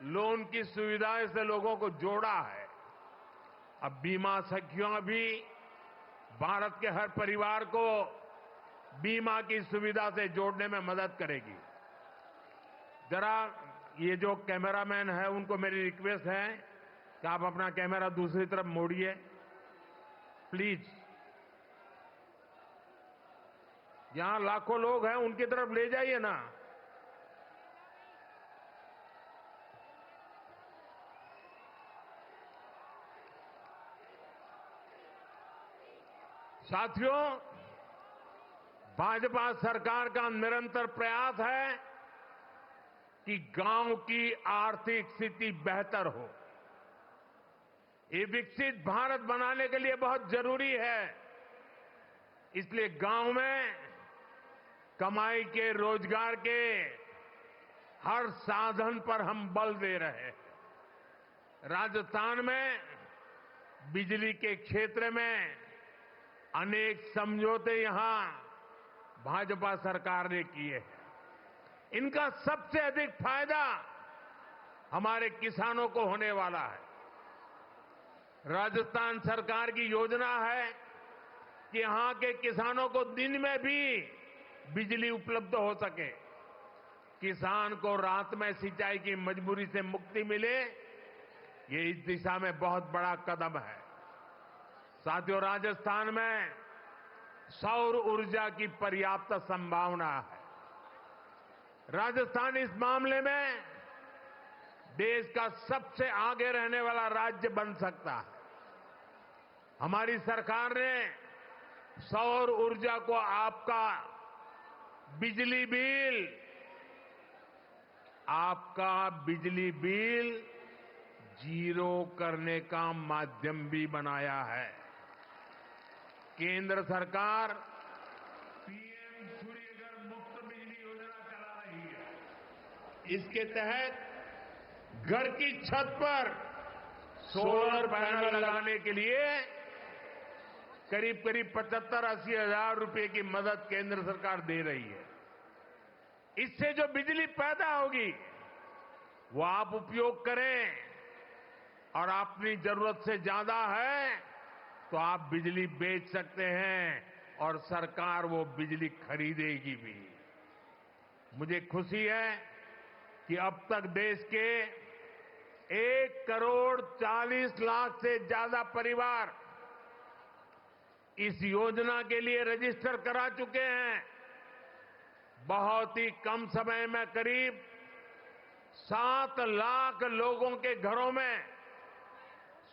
लोन की सुविधाएं से लोगों को जोड़ा है। अब बीमा सखियां भी भारत के हर परिवार को बीमा की सुविधा से जोड़ने में मदद करेगी। जरा ये जो कैमरामैन है, उनको मेरी रिक्वेस्ट है कि आप अपना कैमरा दूसरी तरफ मोड़िए प्लीज। यहां लाखों लोग हैं, उनकी तरफ ले जाइए ना। साथियों, भाजपा सरकार का निरंतर प्रयास है कि गांव की आर्थिक स्थिति बेहतर हो। ये विकसित भारत बनाने के लिए बहुत जरूरी है। इसलिए गांव में कमाई के, रोजगार के हर साधन पर हम बल दे रहे हैं। राजस्थान में बिजली के क्षेत्र में अनेक समझौते यहां भाजपा सरकार ने किए हैं। इनका सबसे अधिक फायदा हमारे किसानों को होने वाला है। राजस्थान सरकार की योजना है कि यहां के किसानों को दिन में भी बिजली उपलब्ध हो सके, किसान को रात में सिंचाई की मजबूरी से मुक्ति मिले। ये इस दिशा में बहुत बड़ा कदम है। साथियों, राजस्थान में सौर ऊर्जा की पर्याप्त संभावना है। राजस्थान इस मामले में देश का सबसे आगे रहने वाला राज्य बन सकता है। हमारी सरकार ने सौर ऊर्जा को आपका बिजली बिल आपका बिजली बिल जीरो करने का माध्यम भी बनाया है। केंद्र सरकार पीएम सूर्यघर मुफ्त बिजली योजना चला रही है। इसके तहत घर की छत पर सोलर पैनल लगाने के लिए करीब 75-80 हजार रुपए की मदद केंद्र सरकार दे रही है। इससे जो बिजली पैदा होगी वो आप उपयोग करें, और अपनी जरूरत से ज्यादा है तो आप बिजली बेच सकते हैं और सरकार वो बिजली खरीदेगी भी। मुझे खुशी है कि अब तक देश के 1,40,00,000 से ज्यादा परिवार इस योजना के लिए रजिस्टर करा चुके हैं। बहुत ही कम समय में करीब 7 लाख लोगों के घरों में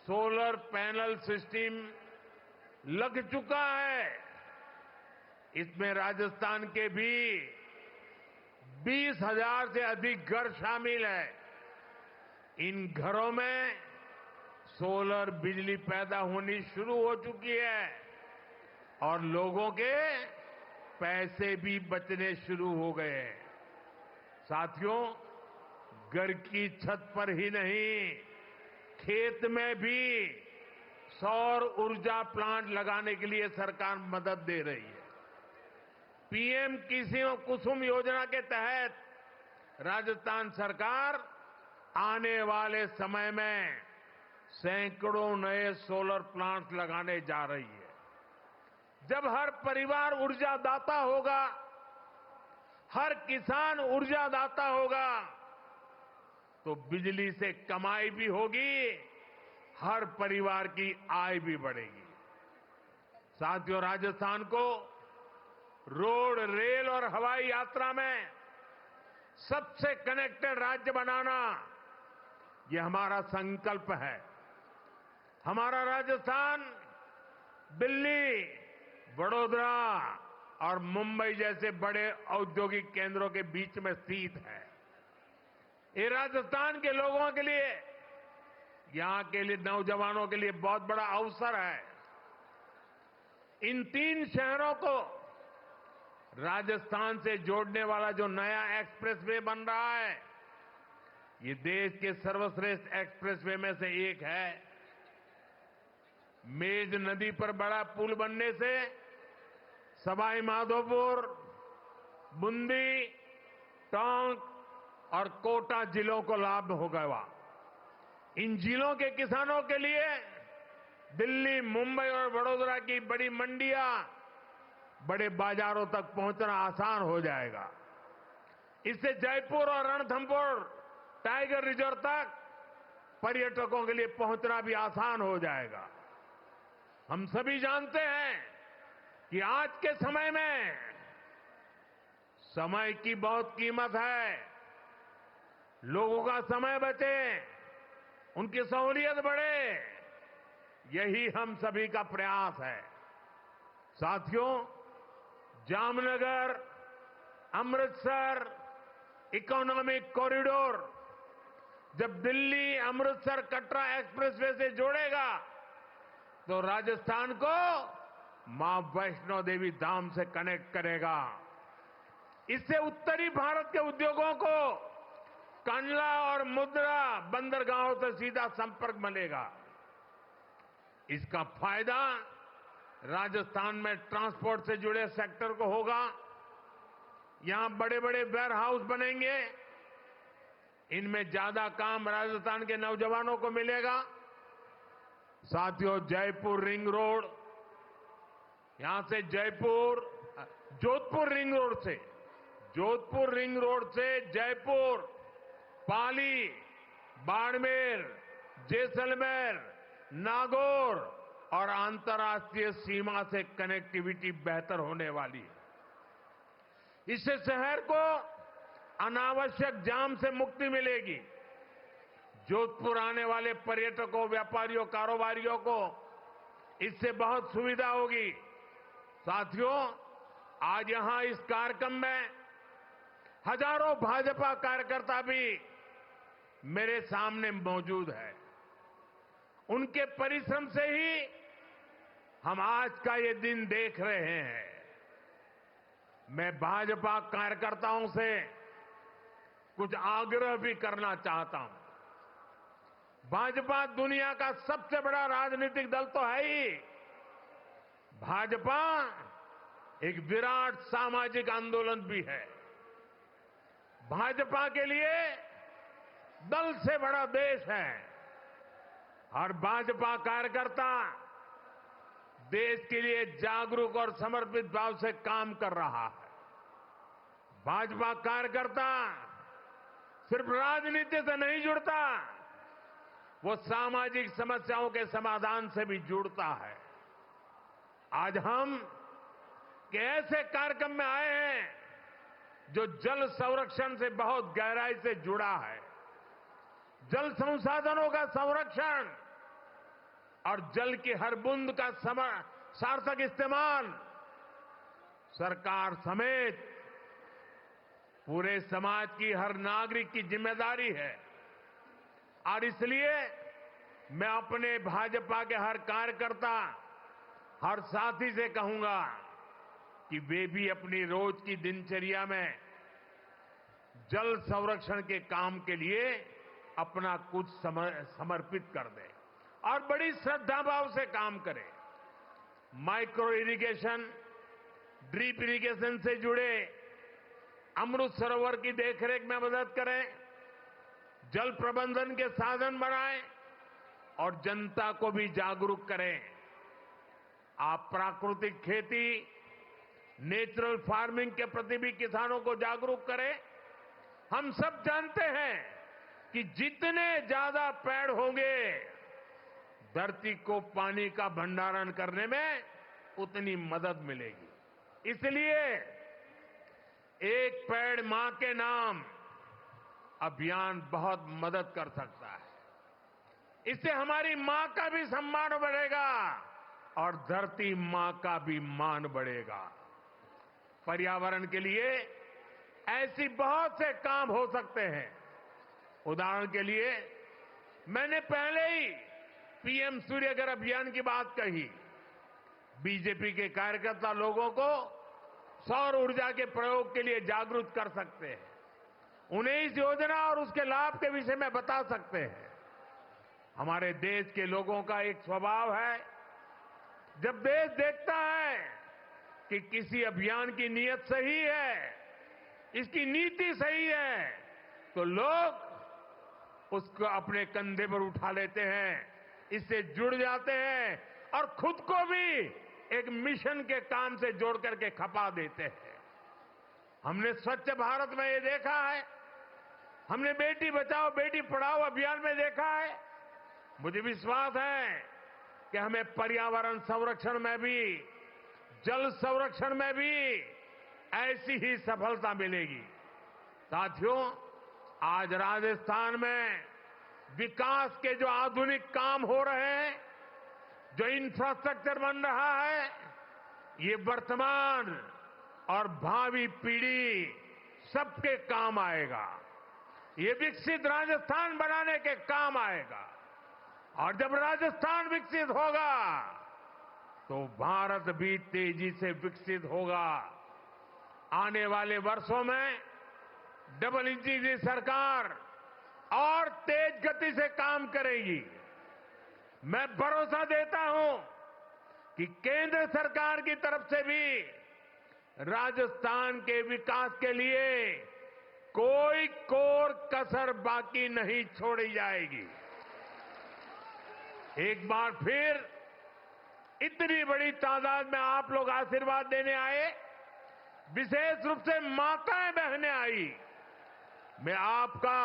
सोलर पैनल सिस्टम लग चुका है। इसमें राजस्थान के भी 20,000 से अधिक घर शामिल हैं। इन घरों में सोलर बिजली पैदा होनी शुरू हो चुकी है और लोगों के पैसे भी बचने शुरू हो गए हैं। साथियों, घर की छत पर ही नहीं, खेत में भी सौर ऊर्जा प्लांट लगाने के लिए सरकार मदद दे रही है। पीएम कुसुम योजना के तहत राजस्थान सरकार आने वाले समय में सैकड़ों नए सोलर प्लांट लगाने जा रही है। जब हर परिवार ऊर्जादाता होगा, हर किसान ऊर्जादाता होगा, तो बिजली से कमाई भी होगी, हर परिवार की आय भी बढ़ेगी। साथियों, राजस्थान को रोड, रेल और हवाई यात्रा में सबसे कनेक्टेड राज्य बनाना, ये हमारा संकल्प है। हमारा राजस्थान दिल्ली, वडोदरा और मुंबई जैसे बड़े औद्योगिक केंद्रों के बीच में स्थित है। ये राजस्थान के लोगों के लिए, यहां के लिए नौजवानों के लिए बहुत बड़ा अवसर है। इन 3 शहरों को राजस्थान से जोड़ने वाला जो नया एक्सप्रेसवे बन रहा है, ये देश के सर्वश्रेष्ठ एक्सप्रेसवे में से एक है। मेज नदी पर बड़ा पुल बनने से सवाई माधोपुर, बूंदी, टोंक और कोटा जिलों को लाभ होगा। इन जिलों के किसानों के लिए दिल्ली, मुंबई और वडोदरा की बड़ी मंडियां, बड़े बाजारों तक पहुंचना आसान हो जाएगा। इससे जयपुर और रणथंभौर टाइगर रिजर्व तक पर्यटकों के लिए पहुंचना भी आसान हो जाएगा। हम सभी जानते हैं कि आज के समय में समय की बहुत कीमत है। लोगों का समय बचे, उनकी सहूलियत बढ़े, यही हम सभी का प्रयास है। साथियों, जामनगर अमृतसर इकोनॉमिक कॉरिडोर जब दिल्ली अमृतसर कटरा एक्सप्रेसवे से जोड़ेगा तो राजस्थान को मां वैष्णो देवी धाम से कनेक्ट करेगा। इससे उत्तरी भारत के उद्योगों को कंडला और मुद्रा बंदरगाहों से सीधा संपर्क मिलेगा। इसका फायदा राजस्थान में ट्रांसपोर्ट से जुड़े सेक्टर को होगा। यहां बड़े बड़े वेयर हाउस बनेंगे, इनमें ज्यादा काम राजस्थान के नौजवानों को मिलेगा। साथियों, जयपुर रिंग रोड, यहां से जोधपुर रिंग रोड से जयपुर, पाली, बाड़मेर, जैसलमेर, नागौर और अंतर्राष्ट्रीय सीमा से कनेक्टिविटी बेहतर होने वाली है। इससे शहर को अनावश्यक जाम से मुक्ति मिलेगी। जोधपुर आने वाले पर्यटकों, व्यापारियों, कारोबारियों को इससे बहुत सुविधा होगी। साथियों, आज यहां इस कार्यक्रम में हजारों भाजपा कार्यकर्ता भी मेरे सामने मौजूद है। उनके परिश्रम से ही हम आज का ये दिन देख रहे हैं। मैं भाजपा कार्यकर्ताओं से कुछ आग्रह भी करना चाहता हूं। भाजपा दुनिया का सबसे बड़ा राजनीतिक दल तो है ही। भाजपा एक विराट सामाजिक आंदोलन भी है। भाजपा के लिए दल से बड़ा देश है। हर भाजपा कार्यकर्ता देश के लिए जागरूक और समर्पित भाव से काम कर रहा है। भाजपा कार्यकर्ता सिर्फ राजनीति से नहीं जुड़ता, वो सामाजिक समस्याओं के समाधान से भी जुड़ता है। आज हम के ऐसे कार्यक्रम में आए हैं जो जल संरक्षण से बहुत गहराई से जुड़ा है। जल संसाधनों का संरक्षण और जल की हर बूंद का सार्थक इस्तेमाल सरकार समेत पूरे समाज की हर नागरिक की जिम्मेदारी है। और इसलिए मैं अपने भाजपा के हर कार्यकर्ता, हर साथी से कहूंगा कि वे भी अपनी रोज की दिनचर्या में जल संरक्षण के काम के लिए अपना कुछ समर्पित कर दें और बड़ी श्रद्धा भाव से काम करें। माइक्रो इरिगेशन, ड्रिप इरिगेशन से जुड़े अमृत सरोवर की देखरेख में मदद करें, जल प्रबंधन के साधन बनाएं और जनता को भी जागरूक करें। आप प्राकृतिक खेती, नेचुरल फार्मिंग के प्रति भी किसानों को जागरूक करें। हम सब जानते हैं कि जितने ज्यादा पेड़ होंगे, धरती को पानी का भंडारण करने में उतनी मदद मिलेगी। इसलिए एक पेड़ मां के नाम अभियान बहुत मदद कर सकता है। इससे हमारी मां का भी सम्मान बढ़ेगा और धरती मां का भी मान बढ़ेगा। पर्यावरण के लिए ऐसी बहुत से काम हो सकते हैं। उदाहरण के लिए मैंने पहले ही पीएम सूर्यघर अभियान की बात कही। बीजेपी के कार्यकर्ता लोगों को सौर ऊर्जा के प्रयोग के लिए जागरूक कर सकते हैं, उन्हें इस योजना और उसके लाभ के विषय में बता सकते हैं। हमारे देश के लोगों का एक स्वभाव है, जब देश देखता है कि किसी अभियान की नीयत सही है, इसकी नीति सही है, तो लोग उसको अपने कंधे पर उठा लेते हैं, इससे जुड़ जाते हैं और खुद को भी एक मिशन के काम से जोड़ करके खपा देते हैं। हमने स्वच्छ भारत में ये देखा है, हमने बेटी बचाओ बेटी पढ़ाओ अभियान में देखा है। मुझे विश्वास है कि हमें पर्यावरण संरक्षण में भी, जल संरक्षण में भी ऐसी ही सफलता मिलेगी। साथियों, आज राजस्थान में विकास के जो आधुनिक काम हो रहे हैं, जो इंफ्रास्ट्रक्चर बन रहा है, ये वर्तमान और भावी पीढ़ी सबके काम आएगा। ये विकसित राजस्थान बनाने के काम आएगा। और जब राजस्थान विकसित होगा तो भारत भी तेजी से विकसित होगा। आने वाले वर्षों में डबल इंजन की सरकार और तेज गति से काम करेगी। मैं भरोसा देता हूं कि केंद्र सरकार की तरफ से भी राजस्थान के विकास के लिए कोई कोर कसर बाकी नहीं छोड़ी जाएगी। एक बार फिर इतनी बड़ी तादाद में आप लोग आशीर्वाद देने आए, विशेष रूप से माताएं बहनें आई। मैं आपका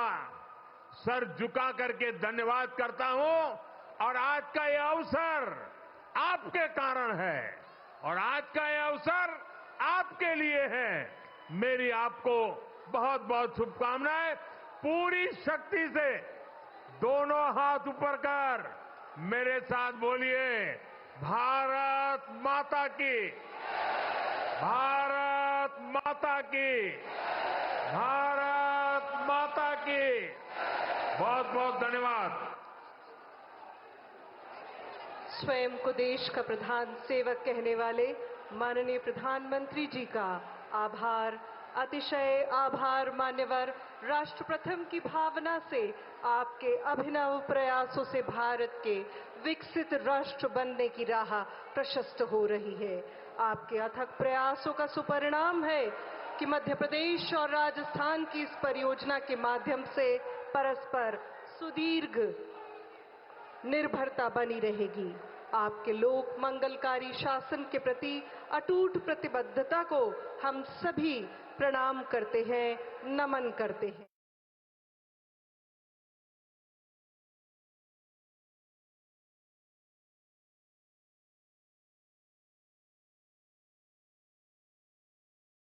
सर झुका करके धन्यवाद करता हूं और आज का यह अवसर आपके कारण है और आज का यह अवसर आपके लिए है। मेरी आपको बहुत बहुत शुभकामनाएं। पूरी शक्ति से दोनों हाथ ऊपर कर मेरे साथ बोलिए, भारत माता की, भारत माता की। भारत माता की। बहुत बहुत धन्यवाद। स्वयं को देश का प्रधान सेवक कहने वाले माननीय प्रधानमंत्री जी का आभार, अतिशय आभार। मान्यवर, राष्ट्र प्रथम की भावना से आपके अभिनव प्रयासों से भारत के विकसित राष्ट्र बनने की राह प्रशस्त हो रही है। आपके अथक प्रयासों का सुपरिणाम है कि मध्य प्रदेश और राजस्थान की इस परियोजना के माध्यम से परस्पर सुदीर्घ निर्भरता बनी रहेगी। आपके लोक मंगलकारी शासन के प्रति अटूट प्रतिबद्धता को हम सभी प्रणाम करते हैं, नमन करते हैं।